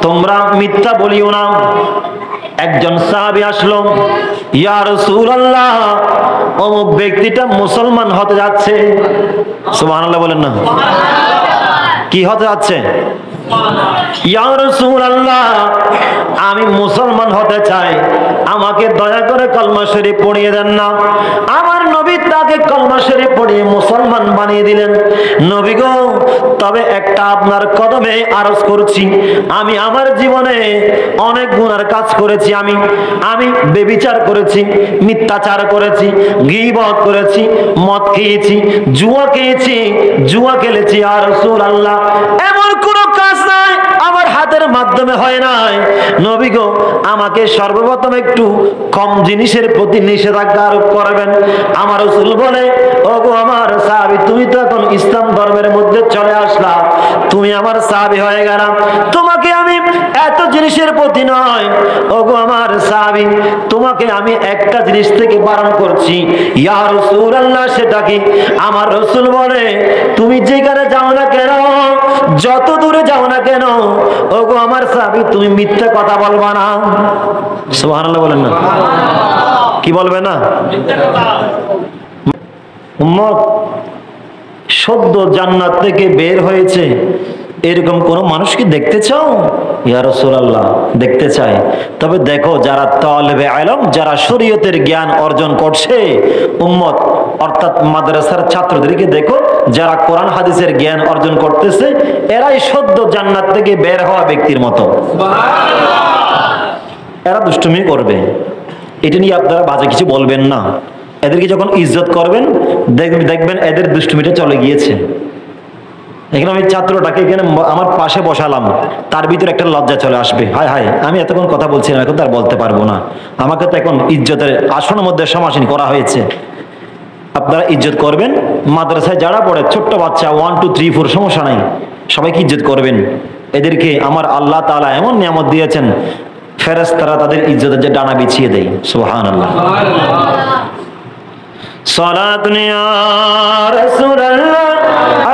তোমরা মিথ্যা বলিও না। একজন সাহাবী আসলো, ইয়া রাসূলুল্লাহ, অমুক ব্যক্তিটা মুসলমান হতে যাচ্ছে। সুবহানাল্লাহ বলেন না? কি হতে যাচ্ছে? ইয়া রাসূলুল্লাহ, আমি মুসলমান হতে চাই, আমাকে দয়া করে কলমা শরীফ পড়িয়ে দেন না। আমার নবী তাকে কলমা শরীফ পড়িয়ে মুসলমান বানিয়ে দিলেন। নবী গো, তবে একটা আপনার কদমে আরজ করছি, আমি আমার জীবনে অনেক গুনার কাজ করেছি। আমি ব্যভিচার করেছি, মিথ্যাচার করেছি, গীবত করেছি, মদ খেয়েছি, জুয়া খেলেছি। আর রাসূলুল্লাহ, এমন কোন কাজ নাই আমার হাতের মাধ্যমে হয় নাই। নবী গো, আমাকে সর্বপ্রথম একটু কম জিনিসের প্রতি নিষেধাজ্ঞা আরোপ করবেন। আমার রাসূল বলে, ওগো আমার সাহাবী, তুমি তো এখন ইসলাম ধর্মের মধ্যে চলে আসলা, তুমি আমার সাহাবী হয়ে গেলা, তোমাকে আমি এত জিনিসের প্রতি নয়, ওগো আমার সাহাবী, তোমাকে আমি একটা জিনিস থেকে বারণ করছি। ইয়া রাসূলুল্লাহ, সেটা কি? আমার রাসূল বলে, তুমি যেখানে যাও না কেন, যত দূরে যাও না কেন, ওগো আমার সাহাবী, তুমি মিথ্যা কথা বলবা না। সুবহানাল্লাহ বলেন না? কি বলবে না? উম্মত, সদ্য জান্নাত থেকে বের হয়েছে এরকম কোন মানুষকে দেখতে চাও? ইয়া রাসূলুল্লাহ, দেখতে চাই। তবে দেখো, যারা তালেবে ইলম, যারা শরীয়তের জ্ঞান অর্জন করছে, উম্মত অর্থাৎ মাদ্রাসার ছাত্রদেরকে দেখো, যারা কোরআন হাদিসের জ্ঞান অর্জন করতেছে, এরাই সদ্য জান্নাত থেকে বের হওয়া ব্যক্তির মতো। এরা দুষ্টুমি করবে, এটা নিয়ে আপনারা বাজে কিছু বলবেন না। এদেরকে যখন ইজ্জত করবেন, দেখবেন এদের দুষ্টুমিটা চলে গিয়েছে। এখানে আমি ছাত্রটাকে এখানে আমার পাশে বসালাম, তার ভিতরে একটা লজ্জা চলে আসবে, হায় হায়, আমি এতক্ষণ কথা বলছিলাম, এখন তার বলতে পারবো না, আমাকে তো এখন ইজ্জতের আসনের মধ্যে সমাসীন করা হয়েছে। আপনারা ইজ্জত করবেন। মাদ্রাসায় যারা পড়ে, ছোট্ট বাচ্চা 1 2 3 4 সমস্যা নাই, সবাইকে ইজ্জত করবেন। এদেরকে আমার আল্লাহ তাআলা এমন নিয়ামত দিয়েছেন, ফেরেশতারা তাদের ইজ্জতের যে ডানা বিছিয়ে দেয়। সুবহানাল্লাহ। সালাতুন ইয়া রাসূলুল্লাহ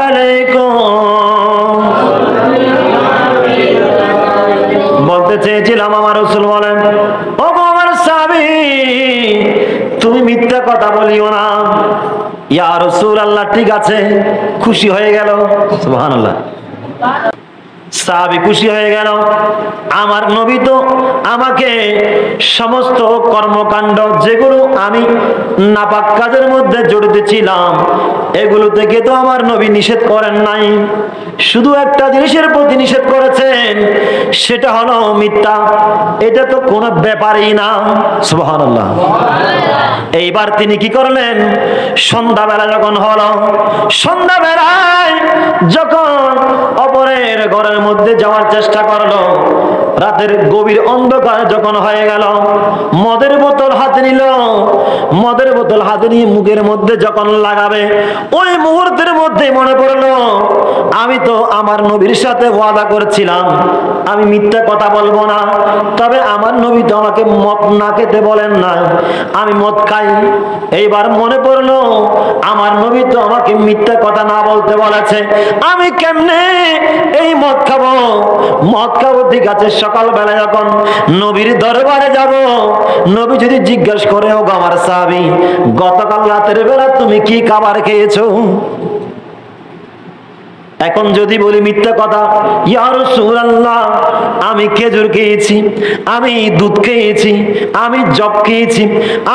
আলাইকুম। বলতে চেয়েছিলাম, আমার রাসূল বলেন, ওগো আমার সাহাবী, তুমি মিথ্যা কথা বলিও না। ইয়া রাসূলুল্লাহ, ঠিক আছে, খুশি হয়ে গেল। সুবহানাল্লাহ। সাহাবী খুশি হয়ে গেল। আমার নবী তো আমাকে সমস্ত কর্মকাণ্ড, যেগুলো আমি নাপাক কাজের মধ্যে জড়িত ছিলাম, এগুলো থেকে তো আমার নবী নিষেধ করেন নাই, শুধু একটা জিনিসের প্রতি নিষেধ করেছেন, সেটা হলো মিথ্যা। এটা তো কোনো ব্যাপারই না। সুবহানাল্লাহ। এইবার তিনি কি করলেন? সন্ধ্যাবেলা যখন হলো, সন্ধ্যাবেলায় যখন অপরের ঘরের মধ্যে যাওয়ার চেষ্টা করলো, রাতের গভীর অন্ধকার যখন হয়ে গেল, মদের বোতল হাতে নিল, মদের বোতল হাতে নিয়ে মুখের মধ্যে যখন লাগাবে, ওই মুহূর্তের মধ্যে মনে পড়লো, আমি তো আমার নবীর সাথে ওয়াদা করেছিলাম, আমি মিথ্যা কথা বলবো না। তবে আমার নবী তো আমাকে মদ না খেতে বলেন না, আমি মদ খাই। এইবার মনে পড়লো আমার নবী তো আমাকে মিথ্যা কথা না বলতে বলেছে, আমি কেমনে এই মদ খাবো? মদ খাবো ঠিক আছে, সকালবেলা যখন নবীর দরবারে যাব, নবী যদি জিজ্ঞাসা করে, ও আমার সাহাবী, গতকাল রাতের বেলা তুমি কি খাবার খেয়েছো? এখন যদি বলি মিথ্যা কথা, ইয়া রাসূলুল্লাহ আমি খেজুর খেয়েছি, আমি দুধ খেয়েছি, আমি জব খেয়েছি,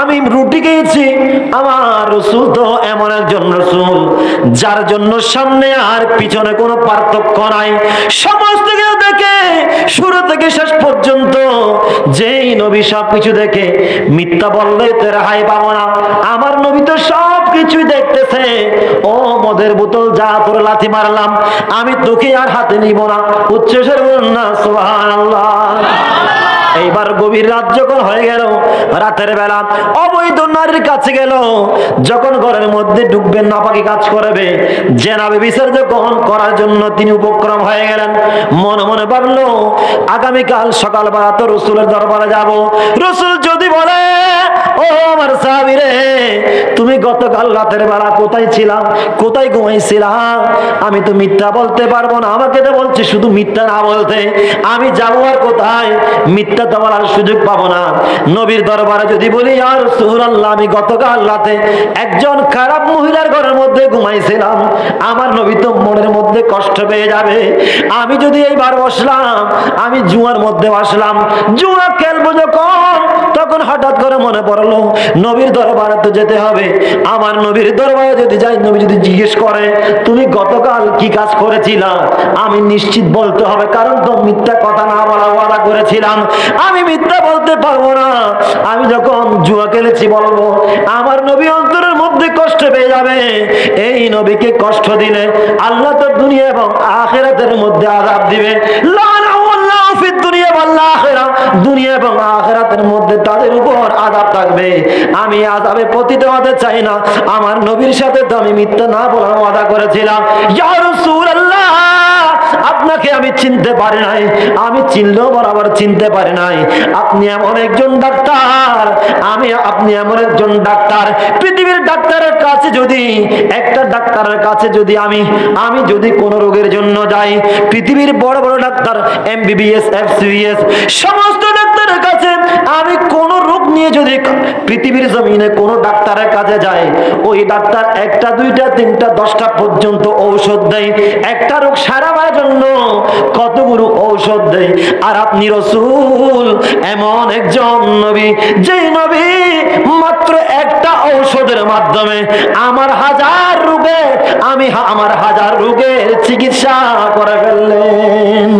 আমি রুটি খেয়েছি। আমার রাসূল তো এমন একজন রাসূল যার জন্য সামনে আর পিছনে কোনো পার্থক্য নাই, সমস্ত কিছু দেখে শুরু থেকে শেষ পর্যন্ত। যেই নবী সব কিছু দেখে মিথ্যা বললে তো রেহাই পাবো না। আমার নবী তো সব কিছুই দেখতেছে। ও মদের বোতল, যা তোর লাথি মারলাম, আমি তোকে আর হাতে নিব না। উচ্চস্বরে বলুন না সুবহানাল্লাহ। এইবার গভীর রাত যখন হয়ে গেল, রাতের বেলা অবৈধ নারীর কাছে গেল, যখন ঘরের মধ্যে ঢুকবেন, নাপাকি কাজ করবে, জেনাবে বিচার যখন করার জন্য তিনি উপক্রম হয়ে গেলেন, মনে মনে ভাবলো আগামীকাল সকালবেলা তো রাসূলের দরবারে যাব। রাসূল যদি বলে, ও আমার সাহাবী রে, তুমি গতকাল রাতের বেলা কোথায় ছিলা, কোথায় ঘুমাইছিলা? আমি তো মিথ্যা বলতে পারবো না, আমাকে তো বলছে শুধু মিথ্যা না বলতে। আমি যাবো আর কোথায়? মিথ্যা তো বলার সুযোগ পাবো না। নবীর দরবারে যদি বলি, ইয়া রাসূলুল্লাহ আমি গতকাল রাতে একজন খারাপ মহিলার ঘরের মধ্যে ঘুমাইছিলাম, আমার নবী তো মনের মধ্যে কষ্ট পেয়ে যাবে। আমি যদি এইবার বসলাম, আমি জুয়ার মধ্যে বসলাম, জুয়া খেলবো যখন, তখন হঠাৎ করে মনে পড়লো নবীর দরবারে তো যেতে হবে। আমার নবীর দরবারে যদি যাই, নবী যদি জিজ্ঞেস করে তুমি গতকাল কি কাজ করেছিলা, আমি নিশ্চিত বলতে হবে, কারণ তো মিথ্যা কথা না বলা ওয়াদা করেছিলাম, আমি মিথ্যা বলতে পারবো না। আমি যখন জুয়া খেলেছি বলবো, আমার নবী অন্তরের মধ্যে কষ্ট পেয়ে যাবে। এই নবীকে কষ্ট দিলে আল্লাহ তো দুনিয়া এবং আখিরাতের মধ্যে আযাব দিবে। দুনিয়া এবং আখিরাতের মধ্যে তাদের উপর আযাব থাকবে। আমি আযাবে পতিত হতে চাই না। আমার নবীর সাথে তো আমি মিথ্যা না বলার ওয়াদা করেছিলাম। ইয়া রাসূলুল্লাহ আপনাকে আমি চিনতে পারি নাই, আমি চিনলেও বরাবর চিনতে পারি নাই। আপনি এমন একজন ডাক্তার, আপনি এমন একজন ডাক্তার, পৃথিবীর ডাক্তারের কাছে যদি, একটা ডাক্তারের কাছে যদি আমি যদি কোন রোগের জন্য যাই, পৃথিবীর বড় বড় ডাক্তার MBBS FCBS সমস্ত ডাক্তারের কাছে আমি কোন রোগ নিয়ে যদি পৃথিবীর জমিনে কোন ডাক্তারের কাছে যাই, ওই ডাক্তার একটা দুইটা তিনটা 10টা পর্যন্ত ঔষধ দেয়, একটা রোগ সারাবার জন্য কতগুলো ঔষধ দেয়। আর আপনি রাসূল এমন একজন নবী, যে নবী মাত্র একটা ঔষধের মাধ্যমে আমার হাজার রোগের চিকিৎসা করে ফেললেন।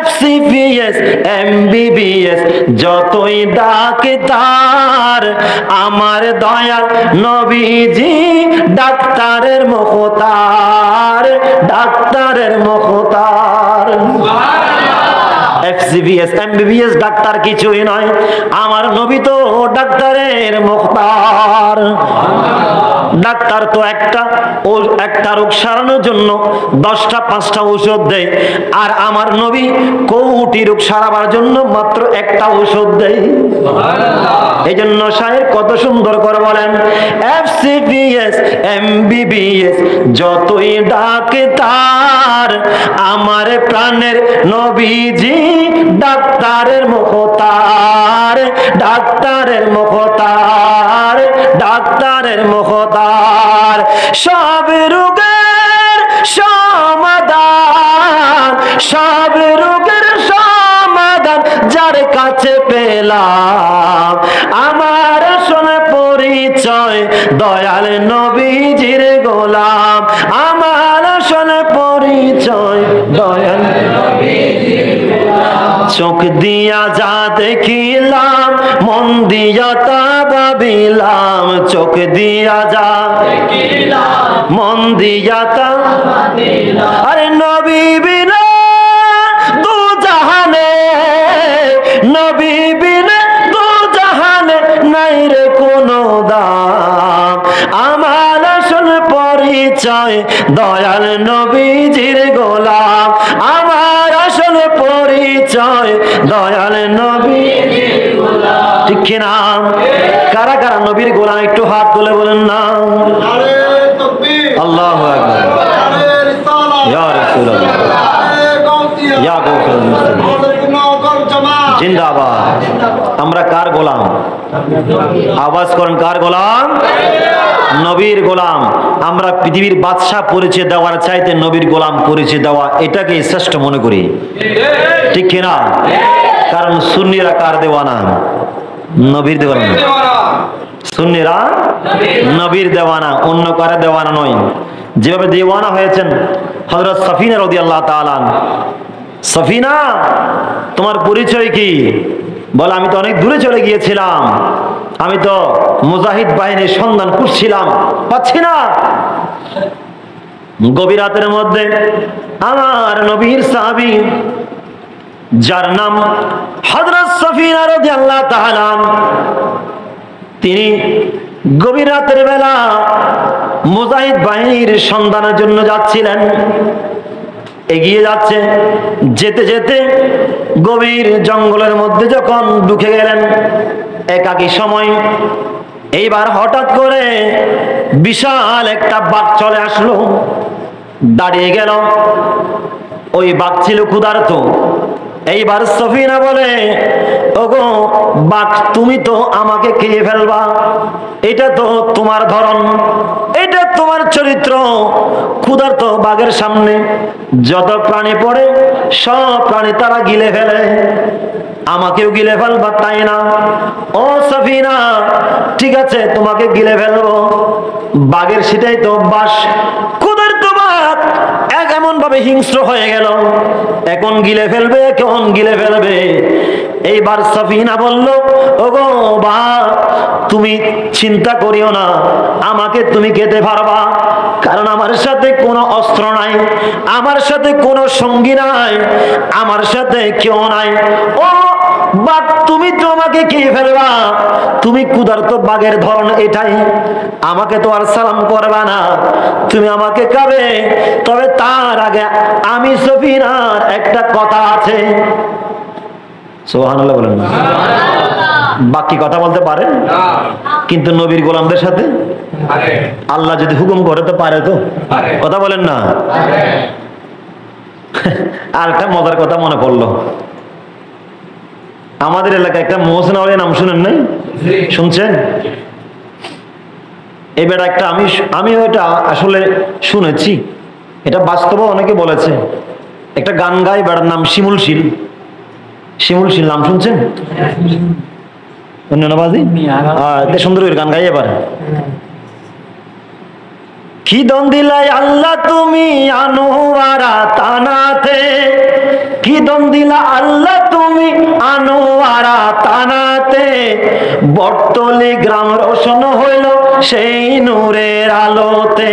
FCBS MBBS যতই ডাক্তার, আমার দয়াল নবীজি ডাক্তারের মুখতার, ডাক্তারের মুখতার। FCBS MBBS ডাক্তার কিছুই নয়, আমার নবী তো ডাক্তারের মুখতার। ডাক্তার তো একটা রোগ সারানোর জন্য 10টা 5টা ঔষধ দেয়, আর আমার নবী কোটি রোগ সারাবার জন্য মাত্র একটা ঔষধ দেয়। এই জন্য শায়ের কত সুন্দর করে বলেন, FCBS MBBS যতই ডাক্তার, আমার প্রাণের নবীজি ডাক্তারের মুখতার, ডাক্তারের মুখতার, ডাক্তারের মুখতার। সব রোগের সমাধান, সব রোগের সমাধান যার কাছে পেলাম, আমার শোনে পরিচয় দয়াল নবীজির গোলাম, আমার শোনে পরিচয় দয়াল নবীজির গোলাম। চোখ দিয়া যা দেখিলাম, মন দিয়া তা ভাবিলাম, চোখ দিয়া যা দেখিলাম, মন দিয়া তা ভাবিলাম। আরে নবী বিনা দু জাহানে, নবী বিনা দু জাহানে দয়াল নবীজির গোলাম, আমার আসল পরিচয় দয়াল নবীজির গোলাম। ঠিক কিনা? কারা কারা নবীর গোলাম একটু হাত তুলে বলেন না। আল্লাহু আকবার। ইয়া রাসূলুল্লাহ, ইয়া গাউসুল মুসলিমিন, জিন্দাবাদ। আমরা কার গোলাম? আওয়াজ করেন, কার গোলাম? নবীর গোলাম। আমরা পৃথিবীর বাদশাহ পরিচয় দেওয়ার চাইতে নবীর গোলাম পরিচয় দেওয়া এটাকে শ্রেষ্ঠ মনে করি। ঠিক কিনা? কারণ সুন্নিরা কার দেওয়ানা? নবীর দেওয়ানা। সুন্নিরা নবীর দেওয়ানা, অন্য কারে দেওয়ানা নয়। যেভাবে দেওয়ানা হয়েছেন হযরত সফিনা রাদিয়াল্লাহু তাআলা। সফিনা, তোমার পরিচয় কি? বলে, আমি তো অনেক দূরে চলে গিয়েছিলাম, আমি তো মুজাহিদ বাহিনীর সন্ধান খুঁজছিলাম, পাচ্ছি না। গভীর রাতের মধ্যে আমার নবীর সাহাবী, যার নাম হযরত সফিনা রাদিয়াল্লাহু তাআলা, তিনি গভীর রাতের বেলা মুজাহিদ বাহিনীর সন্ধানের জন্য যাচ্ছিলেন। এগিয়ে যাচ্ছে, যেতে যেতে গভীর জঙ্গলের মধ্যে যখন ঢুকে গেলেন, একাকী সময়, এইবার হঠাৎ করে বিশাল একটা বাঘ চলে আসলো, দাঁড়িয়ে গেল। ওই বাঘ ছিল ক্ষুধার্ত। এইবার সফিনা বলে, ওগো বাঘ, তুমি তো আমাকে খেয়ে ফেলবা, এটা তো তোমার ধরন, এটা তোমার চরিত্র। ক্ষুধার্ত বাঘের সামনে যত প্রাণী পড়ে সব প্রাণী তারা গিলে ফেলে, আমাকেও গিলে ফেলবা তাই না? ও সফিনা, ঠিক আছে, তোমাকে গিলে ফেলবো। বাঘের সেটাই তো অভ্যাস। ক্ষুধার্ত বাঘ এমন ভাবে হিংস্র হয়ে গেল, এখন গিলে ফেলবে, এখন গিলে ফেলবে। এইবার সফিনা বলল, ওগো বাঘ, তুমি চিন্তা করিও না, আমাকে তুমি খেতে পারবা, কারণ আমার সাথে কোনো অস্ত্র নাই, আমার সাথে কোনো সঙ্গী নাই, আমার সাথে কেউ নাই। ও বাঘ, তুমি তো আমাকে খেয়ে ফেলবা, তুমি ক্ষুধার্ত বাঘের ধরন এটাই, আমাকে তো আর সালাম করবা না, তুমি আমাকে খাবে। তবে তার আগে আমি সফিনার একটা কথা আছে। সুবহানাল্লাহ বলেন না। বাকি কথা বলতে পারে, কিন্তু নবীর গোলামদের সাথে আল্লাহ যদি হুকুম করে তো পারে, তো কথা বলেন না। আর একটা মজার কথা মনে পড়লো, আমাদের এলাকায় একটা মোহসেন আউলিয়া নাম শুনেন নাই? শুনছেন? এই বেটা একটা, আমি ওইটা আসলে শুনেছি, এটা বাস্তবে অনেকে বলেছে। একটা গান গায়, বেটার নাম শিমুল শীল। শিমুল শীল নাম শুনছেন? সুন্দর গান গাই। এবার কি দন দিলাই আল্লাহ তুমি আনোয়ারা তানাতে, কি দন দিলা আল্লাহ তুমি আনোয়ারা তানাতে, বটতলি গ্রাম রোশন হইল সেই নূরের আলোতে,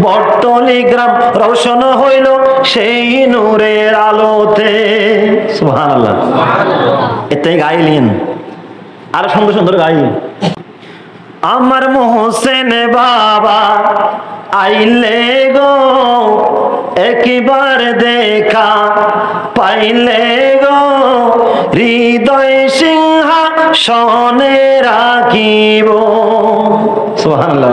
বটতলি গ্রাম রোশন হইল সেই নূরের আলোতে। সুবহানাল্লাহ। এতে গাইলেন, আরো সুন্দর সুন্দর গাই। আমার মোহসেন বাবা আইলে গো, একবার দেখা পাইলে গো, হৃদয় সিংহাসনে রাখিব। সুবহানাল্লাহ।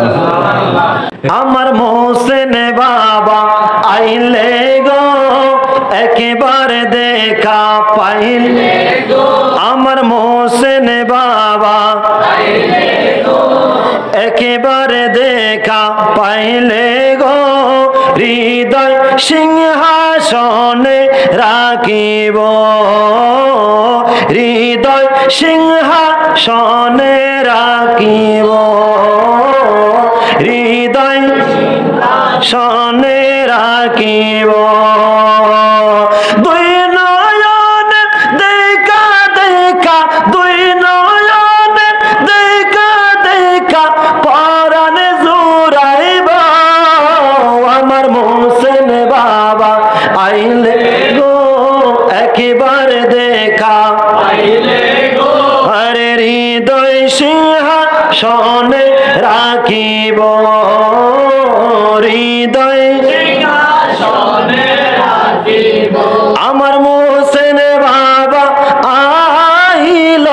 আমার মোহসেন বাবা আইলে গো, একবার দেখা পাইলে গো, আমার মোহসেন বাবা একেবারে দেখা পাইলে গো, হৃদয় সিংহাসনে রাখিব, হৃদয় সিংহাসনে রাখিব, হৃদয় সিংহাসনে রাখিব। দুই নয়ন দেখা দেখা, দুই নয়ন দেখা দেখা, পরাণ জুড়াইব। আমার মোহসেন বাবা আইলে গো, একেবারে দেখা পাইলে গো, আরে হৃদয় সিংহাসনে রাখিব, হৃদয় আমার মোহসেন বাবা আইল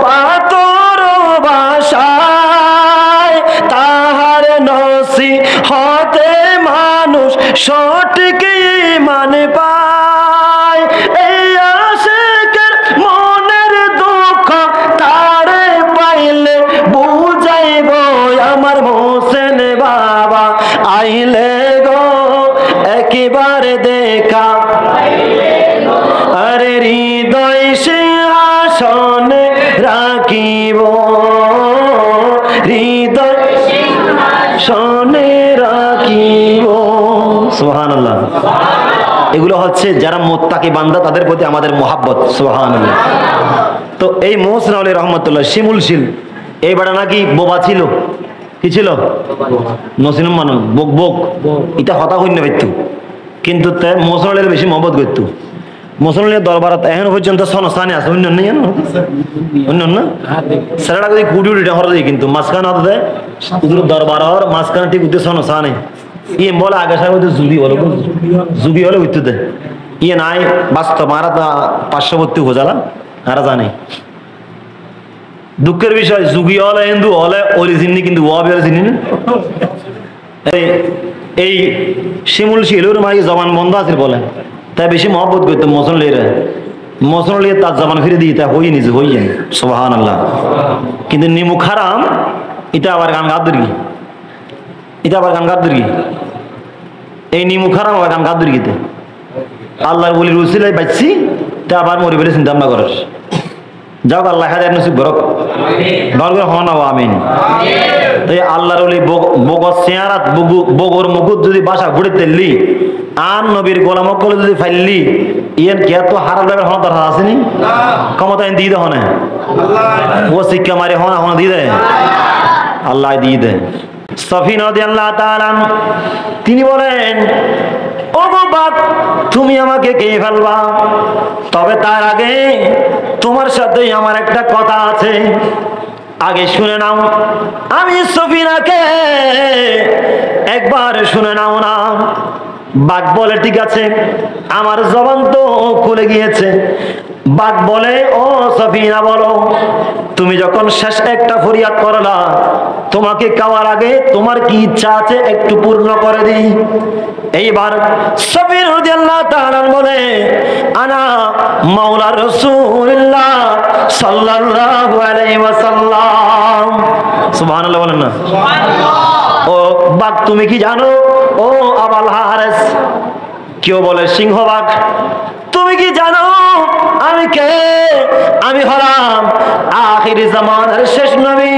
পাথর বাসায়, তাহার নসিহতে মানুষ সঠিক ঈমান পায়। এই আশিকের মনের দুঃখ তারে পাইলে বুঝাইব, আমার মোহসেন বাবা আইলে গো একেবারে দেখা, আরে হৃদয় সিংহাসনে রাখিব, হৃদয় সিংহাসনে রাখিব। সুবহানাল্লাহ। এগুলো হচ্ছে যারা মুত্তাকি বান্দা তাদের প্রতি আমাদের মহাব্বত। সুবহানাল্লাহ। তো এই মোহসেন আলী রহমতুল্লাহ শিমুলশীল এই বেড়া নাকি বোবা ছিল। কি ছিল? নসিনম মানুষ বক বক এটা হতা হইন্য ব্যক্তি, কিন্তু মোহসেন আলীর বেশি মহব্বত করত। মোহসেন আলীর দরবারত এখন পর্যন্ত সনস্থানে আছে, অন্য নেই অন্য না সেটা যদি কুড়ি উড়িটা হর দেয়, কিন্তু মাঝখানে হতে দেয় দরবার হর মাঝখানে ঠিক উঠতে সনস্থানে ইয়ে বলে আগে সাহেব জুবি হলো, জুবি হলে উঠতে দেয় ইয়ে নাই বাস্তব। আর পার্শ্ববর্তী হোজালা আর জানে দুঃখের বিষয় যুগী হলে হিন্দু হলে ওলি চিনি, কিন্তু ওয়াবি হলে চিনি না। এই শিমুল শিলুর মাই জবান বন্ধ আছে বলে, তাই বেশি মহব্বত করতো মোহসেন আলীরা। মোহসেন আলী তার জবান ফিরে দিয়ে তা হই নিজে হই যায়। সুবহানাল্লাহ। কিন্তু নিমু খারাম এটা আবার গান গাদুরি, এটা আবার গান গাদুরি, এই নিমু খারাম আবার গান গাদুরি গীতে আল্লাহর বলি রুসিলাই পাচ্ছি তা আবার মরি বলে চিন্তা ভাবনা করার। যাও আল্লাহ হাজার নসিব বরক ভালো করে হন আমিন। তো আল্লাহর ওলি বগর চেয়ারাত বগর মুকুট যদি বাসা ঘুরে তেললি আর নবীর গোলামকল যদি ফাইললি ইয়ান কে তো হারাল ব্যাপার হন দরকার আসেনি, ক্ষমতা দিয়ে দেয় হনে ও শিক্ষা মারে হন হন দিয়ে দেয় আল্লাহ দিয়ে দেয়। সফিন রাদিয়াল্লাহু তাআলা তিনি বলেন, ও বাপ তুমি আমাকে কে ফেলবা, তবে তার আগে তোমার সাথে আমার একটা কথা আছে, আগে শুনে নাও। আমি সফিনাকে একবার শুনে নাও না। বাঘ বলে ঠিক আছে, আমার জবান তো খুলে গিয়েছে। বাঘ বলে, ও সফিনা বলো, তুমি যখন শেষ একটা ফরিয়াদ করলা, তোমাকে খাওয়ার আগে তোমার কি ইচ্ছা আছে একটু পূর্ণ করে দিই। এইবার সফিনা রাদিয়াল্লাহু তাআলা বলে, আনা মাওলা রাসূলুল্লাহ সাল্লাল্লাহু আলাইহি ওয়াসাল্লাম। সুবহানাল্লাহ বলেন না? ও বাঘ তুমি কি জানো? ও আবুল হারিস, কেউ বলে সিংহবাগ, তুমি কি জানো আমি কে? আমি হলাম আখির জামানার শেষ নবী,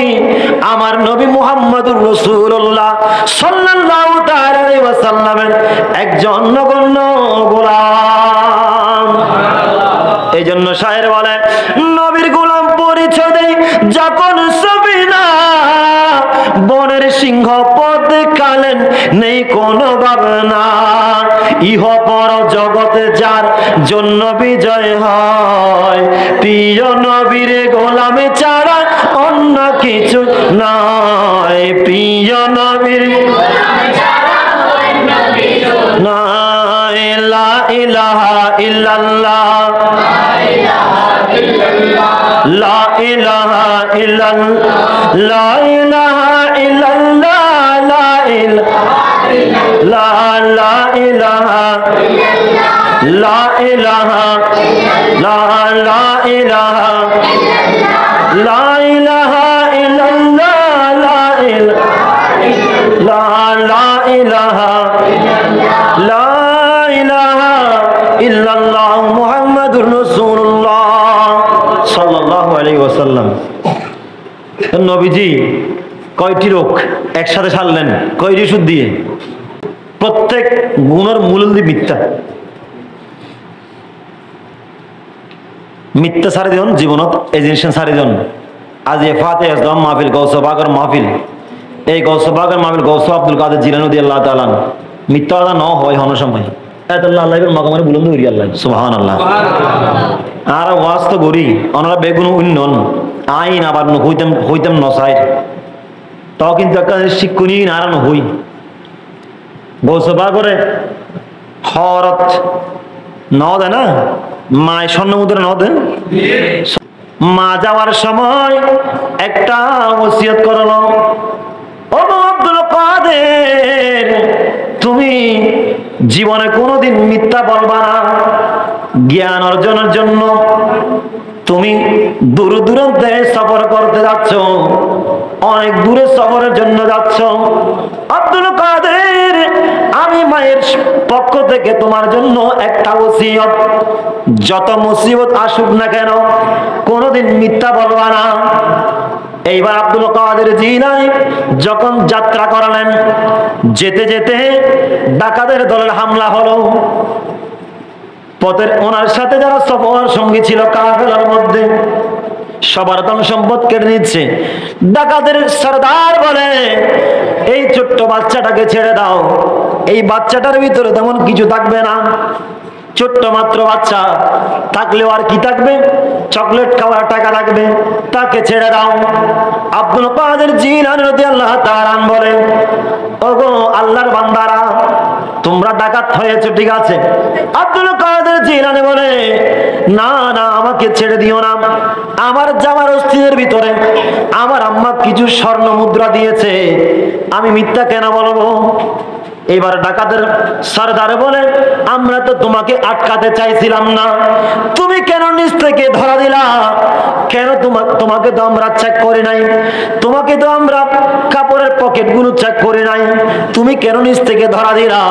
আমার নবী মুহাম্মদুর রাসূলুল্লাহ সাল্লাল্লাহু তাআলা আলাইহি ওয়াসাল্লামের একজন নগণ্য গোলাম। এই জন্য শায়ের বলে, নবীর গোলাম পরিচয় দেই যখন সফিনা বনের সিংহ পদ কালেন, নেই কোনো ভাবনা, ইহ পর জগতে যার জন্য বিজয় হয়, প্রিয় নবীর গোলামে ছাড়া অন্য কিছু নয়, প্রিয় নবীর নয়। লা ইলাহা ইল্লাল্লাহ, লা ইলাহা ইল্লাল্লাহ, লা ইলাহা ইল্লাল্লাহ, লা ইলাহা, লা ইলাহা, লা ইলাহা, লা ইলাহা ইল্লাল্লাহ, লা ইলাহা, লা ইলাহা ইল্লাল্লাহ মুহাম্মাদুর রাসূলুল্লাহ সাল্লাল্লাহু আলাইহি ওয়াসাল্লাম। নবীজি কয়টি রোগ একসাথে সারলেন, কয়টি সুদ দিয়ে? প্রত্যেক গুণের মূল মিথ্যা। মিথ্যা সারি দিন জীবনত এই জিনিস সারি দিন। আজ এ ফাতে আসলাম মাহফিল গৌসবাগর মাহফিল, এই গৌসবাগর মাহফিল গৌস আব্দুল কাদের জিলানী রাদিয়াল্লাহু তাআলা মিথ্যা কথা ন হয় হন সময় আল্লাহ মাকামের বুলন্দ করি আল্লাহ সুবহানাল্লাহ। আর ওয়াজ তো করি ওনারা বেগুন উন্নয়ন আইন আবার হইতাম নসাই, তাও কিন্তু একটা শিক্ষণীয় নারায়ণ হই গৌসবা করে হরত ন দেয় না, মায় স্বর্ণ মুদ্রা ন দেন। মা যাওয়ার সময় একটা ওসিয়ত করলো, ও আব্দুল কাদের, তুমি জীবনে কোনোদিন মিথ্যা বলবা না। জ্ঞান অর্জনের জন্য তুমি দূর দূরান্তে সফর করতে যাচ্ছ, অনেক দূরে সফরের জন্য যাচ্ছ। আব্দুল কাদের, আমি মায়ের পক্ষ থেকে তোমার জন্য একটা ওসিয়ত, যত মুসিবত আসুক না কেন কোনোদিন মিথ্যা বলবা না। এইবার আব্দুল কাদের জিলানী যখন যাত্রা করালেন, যেতে যেতে ডাকাতের দলের হামলা হলো। পথের ওনার সাথে যারা সফর সঙ্গী ছিল কাফেলার মধ্যে, সবার ধন সম্পদ কেড়ে নিচ্ছে। ডাকাতের সরদার বলে, এই ছোট্ট বাচ্চাটাকে ছেড়ে দাও, এই বাচ্চাটার ভিতরে তেমন কিছু থাকবে না, ছোট্ট মাত্র বাচ্চা, থাকলেও আর কি থাকবে, চকলেট খাওয়ার টাকা লাগবে, তাকে ছেড়ে দাও। আব্দুল কাদের জিলানী রাদিয়াল্লাহু তাআলা বলে, ওগো আল্লাহর বান্দারা, তোমরা ডাকাত হয়েছে ঠিক আছে। আব্দুল কাদের জিলানী বলে, না না, আমাকে ছেড়ে দিও না, আমার জামার অস্থির ভিতরে আমার আম্মা কিছু স্বর্ণ মুদ্রা দিয়েছে, আমি মিথ্যা কেন বলবো। এবার ডাকাতের সরদার বলে, আমরা তো তোমাকে আটকাতে চাইছিলাম না, তুমি কেন নিজ থেকে ধরা দিলা? কেন তোমাকে তো আমরা চেক করি নাই, তোমাকে তো আমরা কাপড়ের পকেটগুলো চেক করি নাই, তুমি কেন নিজ থেকে ধরা দিলা?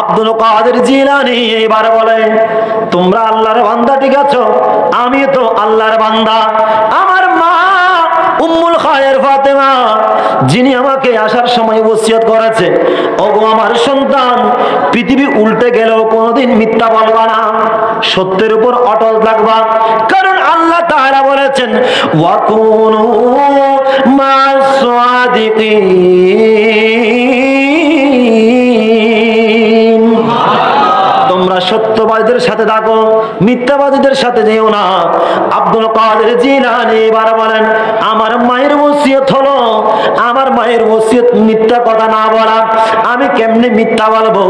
আব্দুল কাদের জিলানী এবার বলে, তোমরা আল্লাহর বান্দা ঠিক আছো, আমি তো আল্লাহর বান্দা। আমার মা উম্মুল খায়ের ফাতেমা, যিনি আমাকে আসার সময় ওসিয়ত করেছে, ওগো আমার সন্তান, পৃথিবী উল্টে গেলেও কোনোদিন মিথ্যা বলবা না, সত্যের উপর অটল থাকবা, কারণ আল্লাহ তাআলা বলেছেন, ওয়াকুনু মা'আস সাদিকিন, তোমরা সত্যবাদীদের সাথে থাকো, মিথ্যাবাদীদের সাথে যেও না। আব্দুল কাদের জিলানী এবার বলেন, আমার মায়ের ওসিয়ত হলো, আমার মায়ের ওসিয়ত মিথ্যা কথা না বলা, আমি কেমনে মিথ্যা বলবো,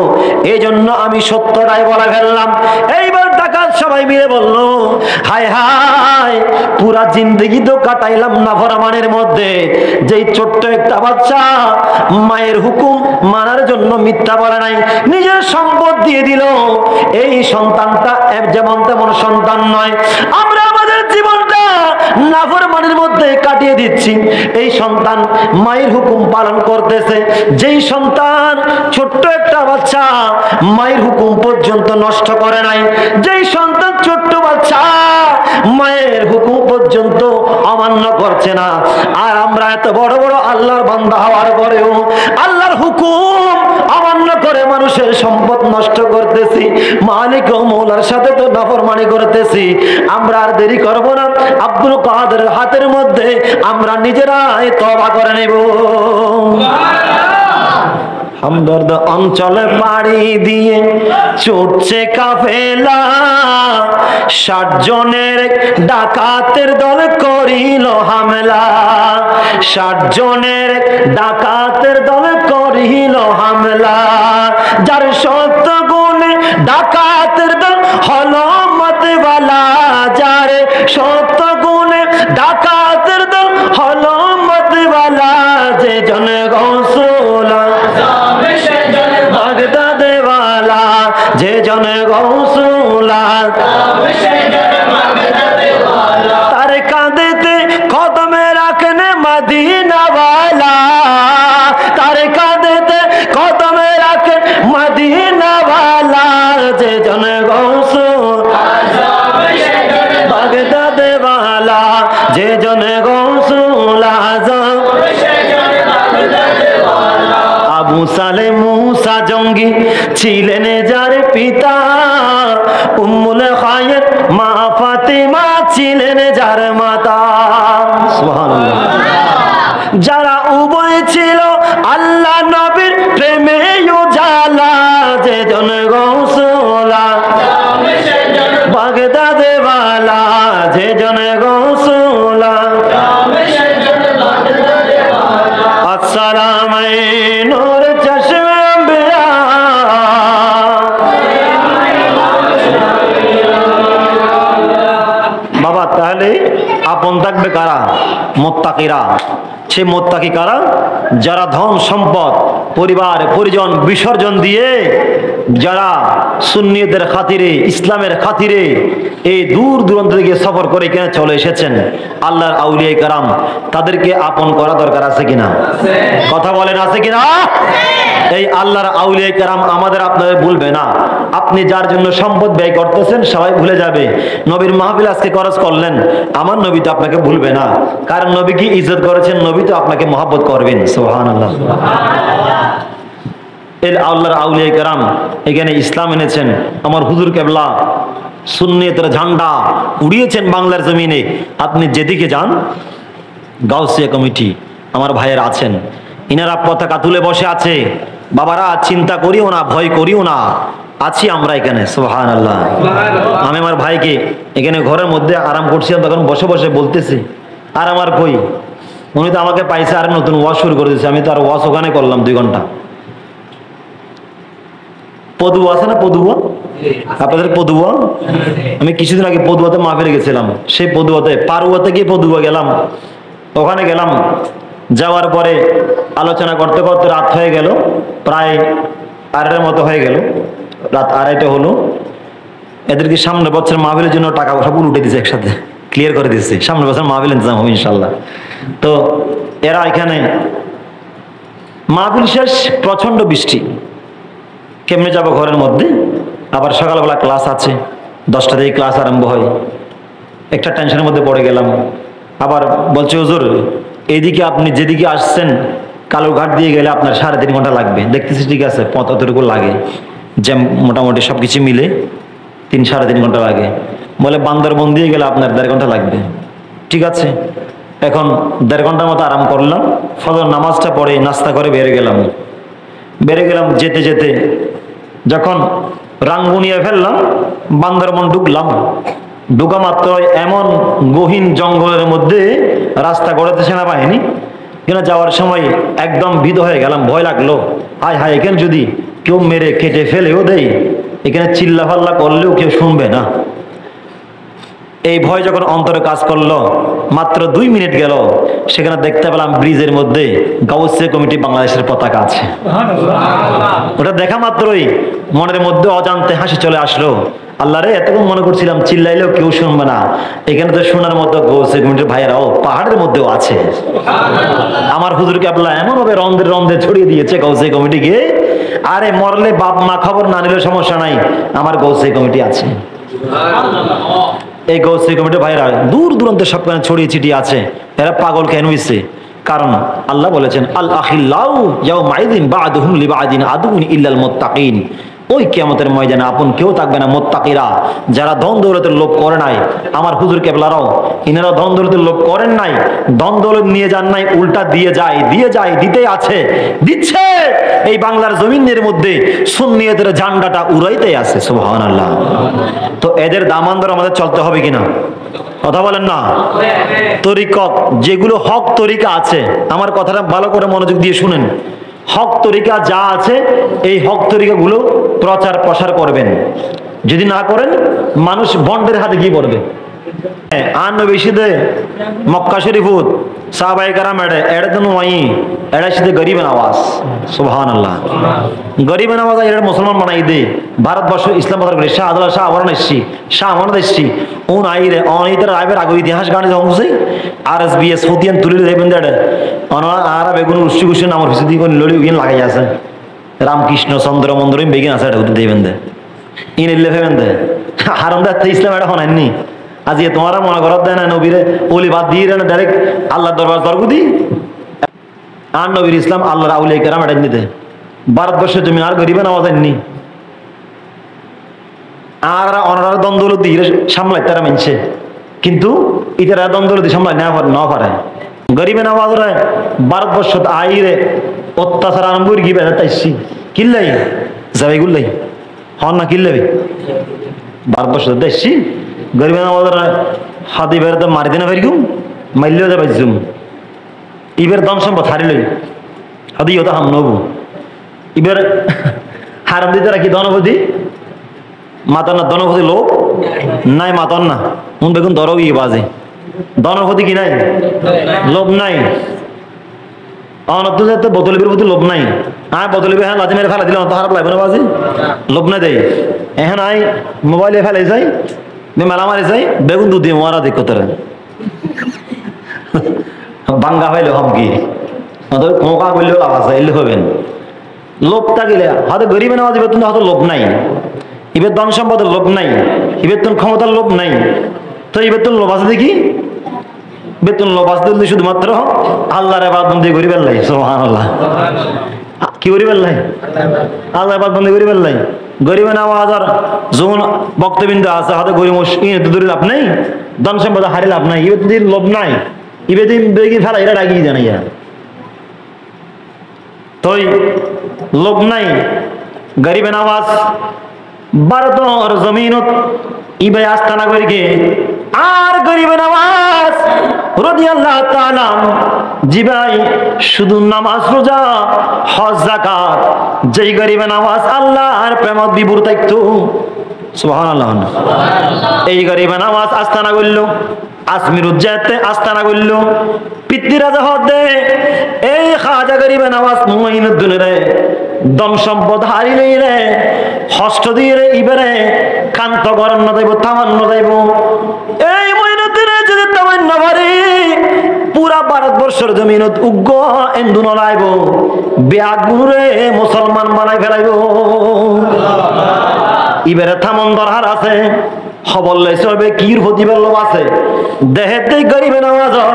এই জন্য আমি সত্যটাই বলে ফেললাম। এইবার ডাকাত সবাই মিলে বলল, হায় হায়, পুরা জিন্দগি তো কাটাইলাম নাফরমানের মধ্যে, যেই ছোট্ট একটা বাচ্চা মায়ের হুকুম মানার জন্য মিথ্যা বলে নাই, নিজের সম্পদ দিয়ে দিল, এই সন্তানটা যেমন তেমন সন্তান নয়। আমরা আমাদের জীবনটা নাফরমানের মধ্যে কাটিয়ে দিচ্ছি, এই সন্তান মায়ের হুকুম পালন করতেছে, যেই সন্তান ছোট্ট একটা বাচ্চা মায়ের হুকুম পর্যন্ত নষ্ট করে নাই, যেই সন্তান ছোট্ট বাচ্চা মায়ের হুকুম পর্যন্ত অমান্য করছে না, আর আমরা এত বড় বড় আল্লাহর বান্দা হওয়ার পরেও আল্লাহর হুকুম অমান্য করে মানুষের সম্পদ নষ্ট করতেছি, মালিক ও মৌলার সাথে তো নাফরমানি করতেছি। আমরা আর দেরি করব না, আব্দুল কাদের হাতের মধ্যে আমরা নিজেরাই তওবা করে নেব। হামদর্দ অঞ্চলে পাড়ি দিয়ে ছুটছে কাফেলা, 60 জনের ডাকাতের দল করিল হামলা, 60 জনের ডাকাতের দল করিল হামলা, যার 70 গুণে ডাকাতের দল হলো মতওয়ালা, যার 70 গুণে ডাকাতের দল হলো মতওয়ালা, যে জন গৌসুলা বাগদাদে ওয়ালা, যে জন গৌসুলা তার কাঁধেতে কদমে রাখনে মদিনা ওয়ালা, তার কাঁধেতে কদমে রাখে মদিনা ওয়ালা, যে জন গৌসুলা বাগদাদে ওয়ালা, যে জন গৌসুলা। আবু সালে মুসা জঙ্গি ছিলেন যার পিতা, উম্মুল খায়ের মা ফাতেমা ছিলেন যার মাতা। সুবহানাল্লাহ। যারা উভয় ছিল আল্লাহ নবীর প্রেমে উজালা, যে জন গৌসুলা বাগদাদে ওয়ালা, যে জন গৌসুলা। আসসালামু নূর চশমে আম্বিয়া, কারা? মুত্তাকিরা। সে মুত্তাকি কারা? যারা ধন সম্পদ পরিবার পরিজন বিসর্জন দিয়ে যারা সুন্নিয়তের খাতিরে ইসলামের খাতিরে এই দূর দূরান্ত থেকে সফর করে এখানে চলে এসেছেন আল্লাহর আউলিয়া কারাম, তাদেরকে আপন করা দরকার আছে কিনা? কথা বলেন আছে কিনা? এই আল্লাহর আউলিয়া কারাম আমাদের আপনাদের ভুলবে না। আপনি যার জন্য সম্পদ ব্যয় করতেছেন সবাই ভুলে যাবে। নবীর মাহফিল আজকে খরচ করলেন, আমার নবী তো আপনাকে ভুলবে না, কারণ নবী কি ইজ্জত করেছেন, নবী তো আপনাকে মহব্বত করবেন। সুবহানাল্লাহ। এই আল্লাহর আউলিয়া কারাম এখানে ইসলাম এনেছেন। আমার হুজুর কেবলা সুন্নিয়তের ঝান্ডা উড়িয়েছেন বাংলার জমিনে। আপনি যেদিকে যান গাউসিয়া কমিটি আমার ভাইয়ের আছেন, ইনারা পতাকা তুলে বসে আছে। বাবারা চিন্তা করিও না, ভয় করিও না, আছি আমরা এখানে। সুবহানাল্লাহ। আমি আমার ভাইকে এখানে ঘরের মধ্যে আরাম করছিলাম, তখন বসে বসে বলতেছি, আর আমার কই, উনি তো আমাকে পাইছে আর নতুন ওয়াজ শুরু করে দিয়েছে। আমি তো আর ওয়াজ ওখানে করলাম 2 ঘন্টা। পদুয়া আছে না, পদুয়া আপনাদের পদুয়া? আমি কিছুদিন আগে পদুয়াতে মাহফিলে গেছিলাম। সেই পদুয়াতে পারুয়াতে গিয়ে পদুয়া গেলাম, ওখানে গেলাম। যাওয়ার পরে আলোচনা করতে করতে রাত হয়ে গেল, প্রায় 2:30 মতো হয়ে গেল, রাত 2:30 হলো। এদেরকে সামনের বছর মাহফিলের জন্য টাকা সব উঠে দিয়েছে, একসাথে ক্লিয়ার করে দিয়েছে। সামনের বছর মাহফিল ইন্তজাম হবে ইনশাল্লাহ। তো এরা এখানে মাহফিল শেষ, প্রচন্ড বৃষ্টি, কেমনে যাবো ঘরের মধ্যে? আবার সকালবেলা ক্লাস আছে, 10টা থেকে ক্লাস আরম্ভ হয়। একটা টেনশনের মধ্যে পড়ে গেলাম। আবার বলছে হুজুর এইদিকে আপনি যেদিকে আসছেন কালুরঘাট দিয়ে গেলে আপনার 3.5 ঘন্টা লাগবে। দেখতেছি ঠিক আছে, পথ অতটুকু লাগে, যে মোটামুটি সব কিছু মিলে 3-3.5 ঘন্টা লাগে। বলে বান্দরবন দিয়ে গেলে আপনার 1.5 ঘন্টা লাগবে। ঠিক আছে, এখন 1.5 ঘন্টার মতো আরাম করলাম। ফজর নামাজটা পড়ে নাস্তা করে বেরিয়ে গেলাম। যেতে যেতে যখন রাঙ্গুনিয়া ফেললাম, বান্দরবন ঢুকলাম। ঢুকা মাত্র এমন গহীন জঙ্গলের মধ্যে রাস্তা গড়াতে সেনাবাহিনী, এখানে যাওয়ার সময় একদম ভীত হয়ে গেলাম, ভয় লাগলো। হায় হায়, এখানে যদি কেউ মেরে কেটে ফেলেও দেয়, এখানে চিল্লা ফাল্লা করলেও কেউ শুনবে না। এই ভয় যখন অন্তরে কাজ করলো, মাত্র 2 মিনিট গেল, সেখানে দেখতে পেলাম ব্রিজের মধ্যে গাউসিয়া কমিটি বাংলাদেশের পতাকা আছে। ওটা দেখা মাত্রই মনের মধ্যে অজান্তে হাসি চলে আসলো। আল্লাহ রে, এতক্ষণ মনে করছিলাম চিল্লাইলেও কেউ শুনবে না, এখানে তো শোনার মতো গাউসিয়া কমিটির ভাইয়েরাও পাহাড়ের মধ্যেও আছে। আমার হুজুরকে আল্লাহ এমন ভাবে রন্ধে রন্ধে ছড়িয়ে দিয়েছে গাউসিয়া কমিটিকে। আরে মরলে বাপ মা খবর না নিলে সমস্যা নাই, আমার গাউসিয়া কমিটি আছে। এই গাউসিয়া কমিটির ভাইরা দূর দূরান্তে সবখানে ছড়িয়ে ছিটিয়ে আছে। এরা পাগল কেন হইছে? কারণ আল্লাহ বলেছেন আল আখিল্লাউ ইয়াউমাইযিন বা'দুহুম লিবা'দিন আদুউন ইল্লাল মুত্তাকিন। ওই কিয়ামতের ময়দানে আপন কেউ থাকবে না, মুত্তাকিরা, যারা ধন দৌলতের লোভ করে নাই। আমার হুজুর কেবলারাও ইনারা ধন দৌলতের লোভ করেন নাই, ধন দৌলত নিয়ে যান নাই, উল্টা দিয়ে যায়, দিতেই আছে, দিচ্ছে। এই বাংলার জমিনের মধ্যে সুন্নিয়তের ঝান্ডাটা উড়াইতে আছে। সুবহানাল্লাহ। তো এদের দামান ধরে আমাদের চলতে হবে কিনা? কথা বলেন না? তরিকত যেগুলো হক তরিকা আছে, আমার কথাটা ভালো করে মনোযোগ দিয়ে শুনেন। হক তরিকা যা আছে, এই হক তরিকাগুলো প্রচার প্রসার করবেন। যদি না করেন, মানুষ বন্ডের হাতে গিয়ে পড়বে। আর বেশিতে মক্কা শরীফুত সাহাবায়ে কেরাম এড়ে তো নয়, এড়ে সাথে গরিবের আওয়াজ। সুবহানাল্লাহ। গরিবের আওয়াজ এড়ে মুসলমান বানাই দে। ভারতবর্ষ ইসলাম প্রচার করে শাহ আব্দুল্লাহ শাহ আবরণ এসছি, শাহ আমানত এসছি, ওন আইরে অনিতার আইবের আগে ইতিহাস গানে জমছে RSBS হতিয়ান তুলে দেবেন দেড়ে অনা আর বেগুন উষ্টি কুষ্টি নামর হিসেবে কোন লড়ি উইন লাগাই আছে রামকৃষ্ণ চন্দ্র মন্দির বেগিন আছে এটা হতে দেবেন দে ইন এলে ফেবেন দে হারাম দে ইসলাম এটা হনাইনি। আজকে তোমারা মনে করার দেয় না নবীরে ওলি বাদ দিয়ে না ডাইরেক্ট আল্লাহ দরবার দরগুদি আর নবীর ইসলাম আল্লাহর আউলিয়া কেরাম এটা নিতে ভারতবর্ষের জমি আর গরিবের আওয়াজ আননি আর অনার দ্বন্দ্ব দিয়ে সামলাই তারা মানছে, কিন্তু ইতারা দ্বন্দ্ব সামলাই না পারে। গরিবের আওয়াজ রে ভারতবর্ষ আইরে অত্যাচার আরম্ভ করে গিয়ে বেড়াইছি কিল্লাই যাবে গুল্লাই হন না কিল্লাবি ভারতবর্ষ দেখছি গরিবের আওয়াজ হাতি বেড়াতে মারি দিনা ফেরিকুম মাইলেও যাবে জুম ইবের দম সম্পদ হারিলই হাদি ওটা হাম নবু ইবের হারাম দিতে রাখি ধনপতি মাতার না ধনপতি লোক নাই মাতার না উন বেগুন ধরো ইয়ে বাজে দনের প্রতি কি নাই? লোভ নাই। অনত যাতে বোতলের প্রতি লোভ নাই। হ্যাঁ বোতলে হ্যাঁ লাথি মেরে ফেলা দিলে অত খারাপ লাগবে না বাজি? লোভ নাই দেয় এখন আই মোবাইলে ফেলে যাই মেলা মারি যাই বেগুন দুধ দিয়ে মারা দেখ তোরা বাঙ্গা হইলে হব কি কোকা করলেও লাভ আছে এলে হবেন। লোভটা গেলে হয়তো গরিবে নেওয়া যাবে কিন্তু হয়তো লোভ নাই। ইবের ধন সম্পদের লোভ নাই, ইবের তোর ক্ষমতার লোভ নাই, তো ইবের তোর লোভ আছে দেখি বেতন লোভ আছে শুধুমাত্র আল্লাহর ইবাদত করি বেল্লাই। সুবহানাল্লাহ। কি করি বেল্লাই? আল্লাহর ইবাদত করি বেল্লাই। গরিবে নেওয়া যার যখন বক্তবিন্দু আছে হয়তো গরিব দূরে লাভ নেই, ধন সম্পদ হারি লাভ নাই। ইবে যদি লোভ নাই ইবে দেখি ফেলা এরা রাগিয়ে জানাইয়া তই লোভ নাই। গরিবে নওয়াজ ভারতর জমিনত ইবে আস্তানা করিকে আর গরিবে নওয়াজ রাদিয়াল্লাহু তাআলা জিবাই শুধু নামাজ রোজা হজ যাকাত যেই গরিবে নওয়াজ আল্লাহর প্রেমত বিভোর থাকতো। সুবহানাল্লাহ। এই গরিবে নওয়াজ আস্তানা করল আজমির উজ্জাতে আস্তানা করল পিতৃরাজা হদে এই খাজা গরিবে নওয়াজ মুঈনুদ্দিন রে দম সম্পদ হারি নেই রে হস্ত দিয়ে রে ইবারে কান্ত গরম না যাইব তামান্ন যাইব। এই মুঈনুদ্দিনে যদি তামান্ন পারি পুরা ভারতবর্ষের জমিনত উগ্র এন্দু নলাইব বেআগুরে মুসলমান বানাই ফেলাইব। ইবারে থামন দরকার আছে খবর লাইছে হবে কির প্রতিবার লোভ আছে দেহেতে গরিবে নওয়াজর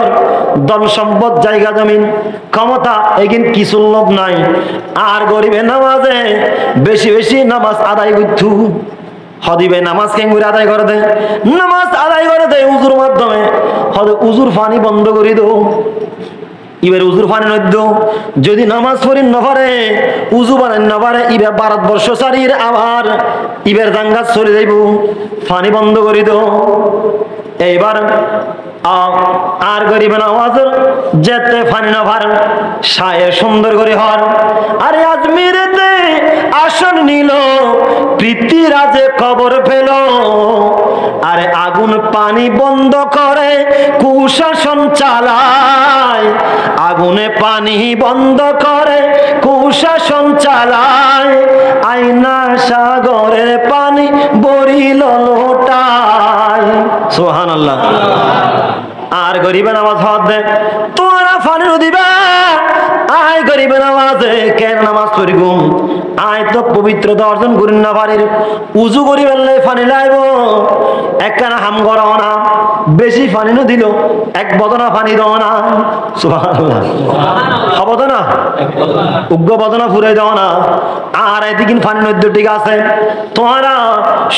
ধন সম্পদ জায়গা জমিন ক্ষমতা এগিন কিছু লোভ নাই। আর গরিবে নওয়াজে বেশি বেশি নামাজ আদায় করতু হদিবে নামাজ কেঙ্গুরে আদায় করে দে নামাজ আদায় করে দে উজুর মাধ্যমে হদ উজুর পানি বন্ধ করে দো। ইবার উজুর পানি নদ্য যদি নামাজ পড়ি নপারে উজু বানাই নপারে ইবার ভারতবর্ষ সারির আবার ইবার জাঙ্গা চলে যাইব পানি বন্ধ করে দো। এইবার আর গরিবে নওয়াজের যেতে পানি নপার সায়ের সুন্দর করে হর আরে আজমিরেতে আসন নিল পৃথ্বীরাজে কবর পেল আরে আগুন পানি বন্ধ করে কুশাসন চালায় আগুনে পানি বন্ধ করে কুশাসন চালায় আয়না সাগরের পানি বরিল লোটায়। সুবহানাল্লাহ। আর গরিবে নামাজ হদ দে তোরা ফানি দিবা আয় গরিবে নামাজে কেন নামাজ পড়িব আয় তো পবিত্রতা অর্জন করি না পারির উজু করি বেললে ফানি লাইব একখানা হাম করাও না বেশি ফানি ন দিল এক বদনা ফানি দাও না। সুবহানাল্লাহ। হবদ না উগ্র বদনা ফুরাই দাও না আর এদিকে ফানি নদ্য ঠিক আছে তোরা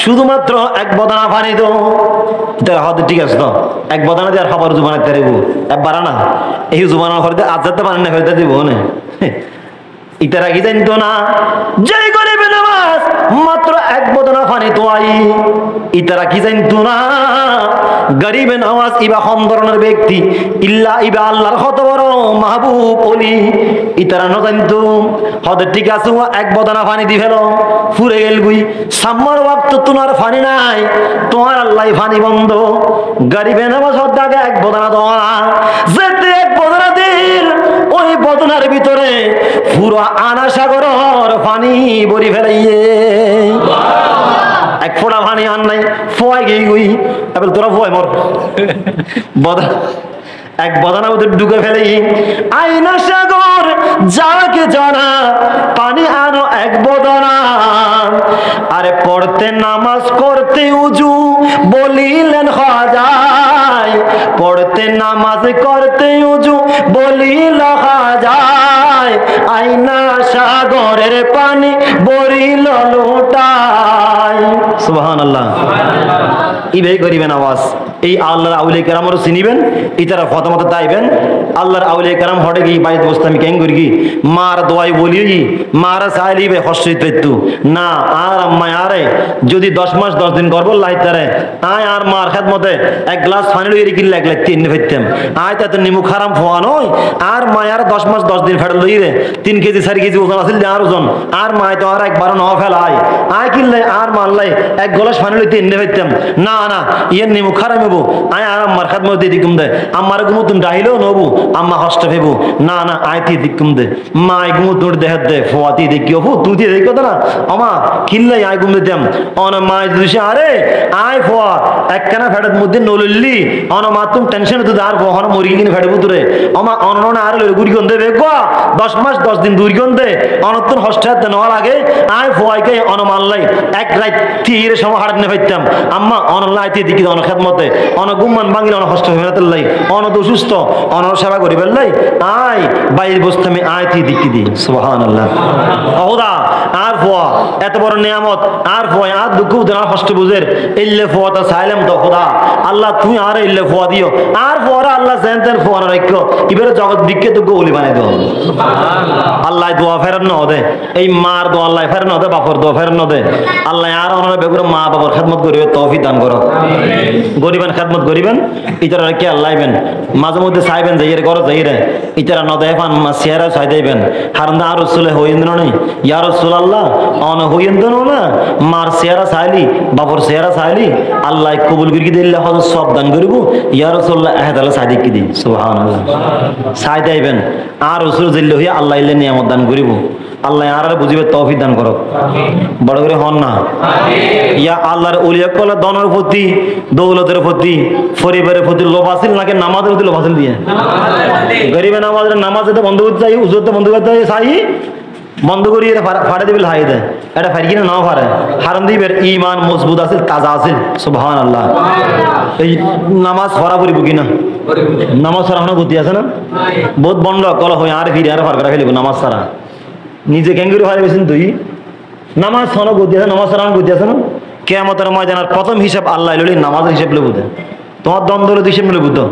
শুধুমাত্র এক বদনা ফানি দো হদ ঠিক আছে তো এক বদনা দিয়ে আর খাবার জুবানা তেরে একবার না এই জুবানা হরতে আজাতে পানি না হইতে দিব না ইতারা কি জানতো না যেই গরিবে নামাজ মাত্র এক বদনা পানি তোয়াই ইতারা কি জানতো না গরিবে নামাজ ইবা কম ধরনের ব্যক্তি ইল্লা ইবা আল্লাহর কত বড় মাহবুব ওলি ইতারা ন জানতো হদ ঠিক আছে এক বদনা পানি দি ফেলো ফুরে গেল গুই সাম্মার ওয়াক্ত তোমার পানি নাই তোমার আল্লাহ পানি বন্ধ গরিবে নামাজ হদ আগে এক বদনা দাও না যেতে এক বদনা দিল ওই বদনার ভিতরে পুরো আনা সাগর পানি বরি ফেলাইয়ে এক ফোঁটা পানি আন নাই ফোয়াই গেই গুই এবার তোরা ফোয়াই মর বদনা এক বদনা ওদের ঢুকে ফেলে আইনা সাগর যাকে জানা পানি আনো এক বদনা আরে পড়তে নামাজ করতে উজু বলিলেন খাজায় পড়তে নামাজ করতে উজু বলিল খাজায় আইনা সাগরের পানি বরিল লোটায়। সুবহানাল্লাহ। ইবে করিবেন আওয়াজ এই আল্লাহর আউলিয়া কেরামর চিনিবেন ইতারা ফতমত তাইবেন আল্লাহর আউলিয়া কেরাম হটে গিয়ে বাড়িতে বসতে আমি কেন করি কি মার দোয়াই বলি মারা চাইলিবে হস্যিত পেতু না আর আম্মা আরে যদি 10 মাস 10 দিন করবো লাইতারে আয় আর মার খেদমতে এক গ্লাস পানি লইয়ে কিনলে এক লাখ 3 ফেরতাম আয় তাতে নিমু খারাম ফোয়া নয় আর মায়ার 10 মাস 10 দিন ফেরত লই রে 3 কেজি 4 কেজি ওজন আছিল আর ওজন আর মায় তো আর একবার ন ফেলাই আয় কিনলে আর মারলাই এক গ্লাস পানি লইতে 3 ফেরতাম না না ইয়ের নিমু খারাম হবো আয় আর আমার খেদমতে দিকুম দে আমার গুমু তুমি ডাহিলেও নবু আম্মা হষ্ট ফেবু না না আয় তি দিকুম দে মায় গুমু তোর দেহ দে ফোয়াতি দেখিও হু তুই দিয়ে দেখো না আমা কিনলে আয় গুম দিতাম অন মায় দুসে আরে আয় ফোয়া একখানা ফেরত মধ্যে নললি অন মা তুমি টেনশন তো আর ফোয়া মরি কিনে ফেড়ে বুতুরে আমা অনন আর গুড়ি গন্ধে বেগা 10 মাস 10 দিন দূর গন্ধে অনতন হস্টাতে নেওয়ার আগে আয় ফোয়াইকে অনমানলাই এক রাত তীরে সময় হাড় নে পাইতাম আম্মা অনলাইতে দিকি অন খেদমতে অন গুম্মান বাঙিল অন হস্ট হইতে লাই অন তো সুস্থ অন সেবা করি বেলাই আয় বাইর বসতে আমি আয় তি দিকি দি সুবহানাল্লাহ ওহদা আর ফোয়া এত বড় নিয়ামত আর ফোয়া আর দুঃখ দেনা হস্ট বুঝের ইল্লে ফোয়া তা সাইলাম তো খোদা আল্লাহ তুমি আর ইল্লে ফোয়া দিও আর ফোয়ারা আল্লাহ জানতেন ফোয়া রাখো ইবেরে জগৎ বিখ্যাত গৌলি বানাই দাও আল্লাহ দোয়া ফেরেন না দে এই মার দোয়া আল্লাহ ফেরেন না দে বাপর দোয়া ফেরেন না দে আল্লাহ আর ওনার বেগুরে মা বাবার খেদমত করিবে তৌফিক দান করো গরিবেন খেদমত করিবেন ইতারা কি আল্লাহ আইবেন মাঝে মধ্যে চাইবেন যে এর ঘরে যাই রে ইতারা ন দেয় পান চেহারা চাই দেবেন কারণ আর রসুলে হইন্দ্র নেই ইয়া রসুল আল্লাহ অন হইন্দ্র না মার চেহারা চাইলি বাপর চেহারা চাইলি আল্লাহ কবুল করি দিলে হয়তো সব দান করিব ইয়া রসুল্লাহ এহেদালে চাই দেখি দি সুবহানাল্লাহ চাই দেবেন আর রসুল জিল্লে হইয়া আল্লাহ ইল্লে নিয়ামত দান করিব আল্লাহ আর বুঝিবে তৌফিক দান করো বড় করে হন না ইয়া আল্লাহর ওলিয়া কলা দনের প্রতি দৌলতের প্রতি পরিবারের প্রতি লোভ আছিল নাকি নামাজের প্রতি লোভ আছিল দিয়ে গরিবে নামাজে তো বন্ধ করতে চাই উজুরতে বন্ধ করতে চাই বন্ধ করি এটা ফাড়ে দিবে হাই দেয় এটা ফাড়ি কিনা নাও ফাড়ে হারান দিবের ইমান মজবুত আছে তাজা আছে সুবহানাল্লাহ এই নামাজ ফরা করিব কিনা নামাজ সারা হনো গতি আছে না বহুত বন্ধ কল হয় আর ফিরে আর ফার করা ফেলিব নামাজ সারা নিজে ক্যাঙ্গুরি হয় বেশি তুই নামাজ হনো গতি আছে নামাজ সারা গতি আছে না কিয়ামতের ময়দানের প্রথম হিসাব আল্লাহ লইলি নামাজের হিসাব লই বুঝে তোমার দ্বন্দ্বের হিসাব মিলে বুঝতো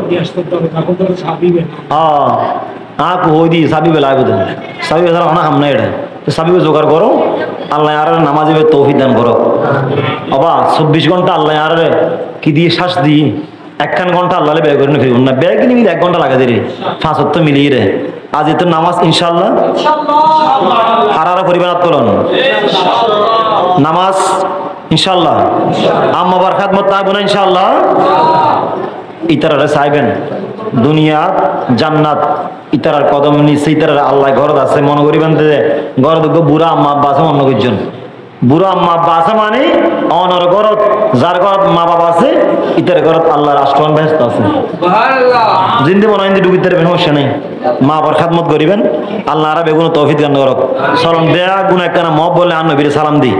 হই দি সাবি বেলা বুঝে সাবি বেলা হনা হাম না এটা তো সাবিকে জোগাড় করো আল্লাহ আর নামাজে তৌফিক দান করো বাবা 24 ঘন্টা আল্লাহ আর কি দিয়ে শ্বাস দিই একখান ঘন্টা আল্লাহ ব্যয় করে ফিরুন না ব্যয় কিনে মিলে 1 ঘন্টা লাগে রে 5 তো মিলিয়ে রে আজ এত নামাজ ইনশাল্লাহ আর পরিবার তোলন নামাজ ইনশাল্লাহ আম্মা বার খাদমত তাইব না ইনশাল্লাহ ইতারা চাইবেন দুনিয়া জান্নাত ইতারার কদম নিচে ইতারার আল্লাহ ঘরত আছে মনে করিবেন যে ঘর দেখো বুড়া আম্মা আব্বা আছে অন্য কয়েকজন বুড়া আম্মা আব্বা আছে মানে অনর ঘরত যার ঘরত মা বাবা আছে ইতার ঘরত আল্লাহর আষ্টমান ব্যস্ত আছে জিন্দি মনে হয় ডুবিতে সমস্যা নেই মা বাবার খাদমত করিবেন আল্লাহ আর বেগুন তৌফিক দান করক সালাম দেয়া গুণ একখানা মব বলে আর নবীর সালাম দিই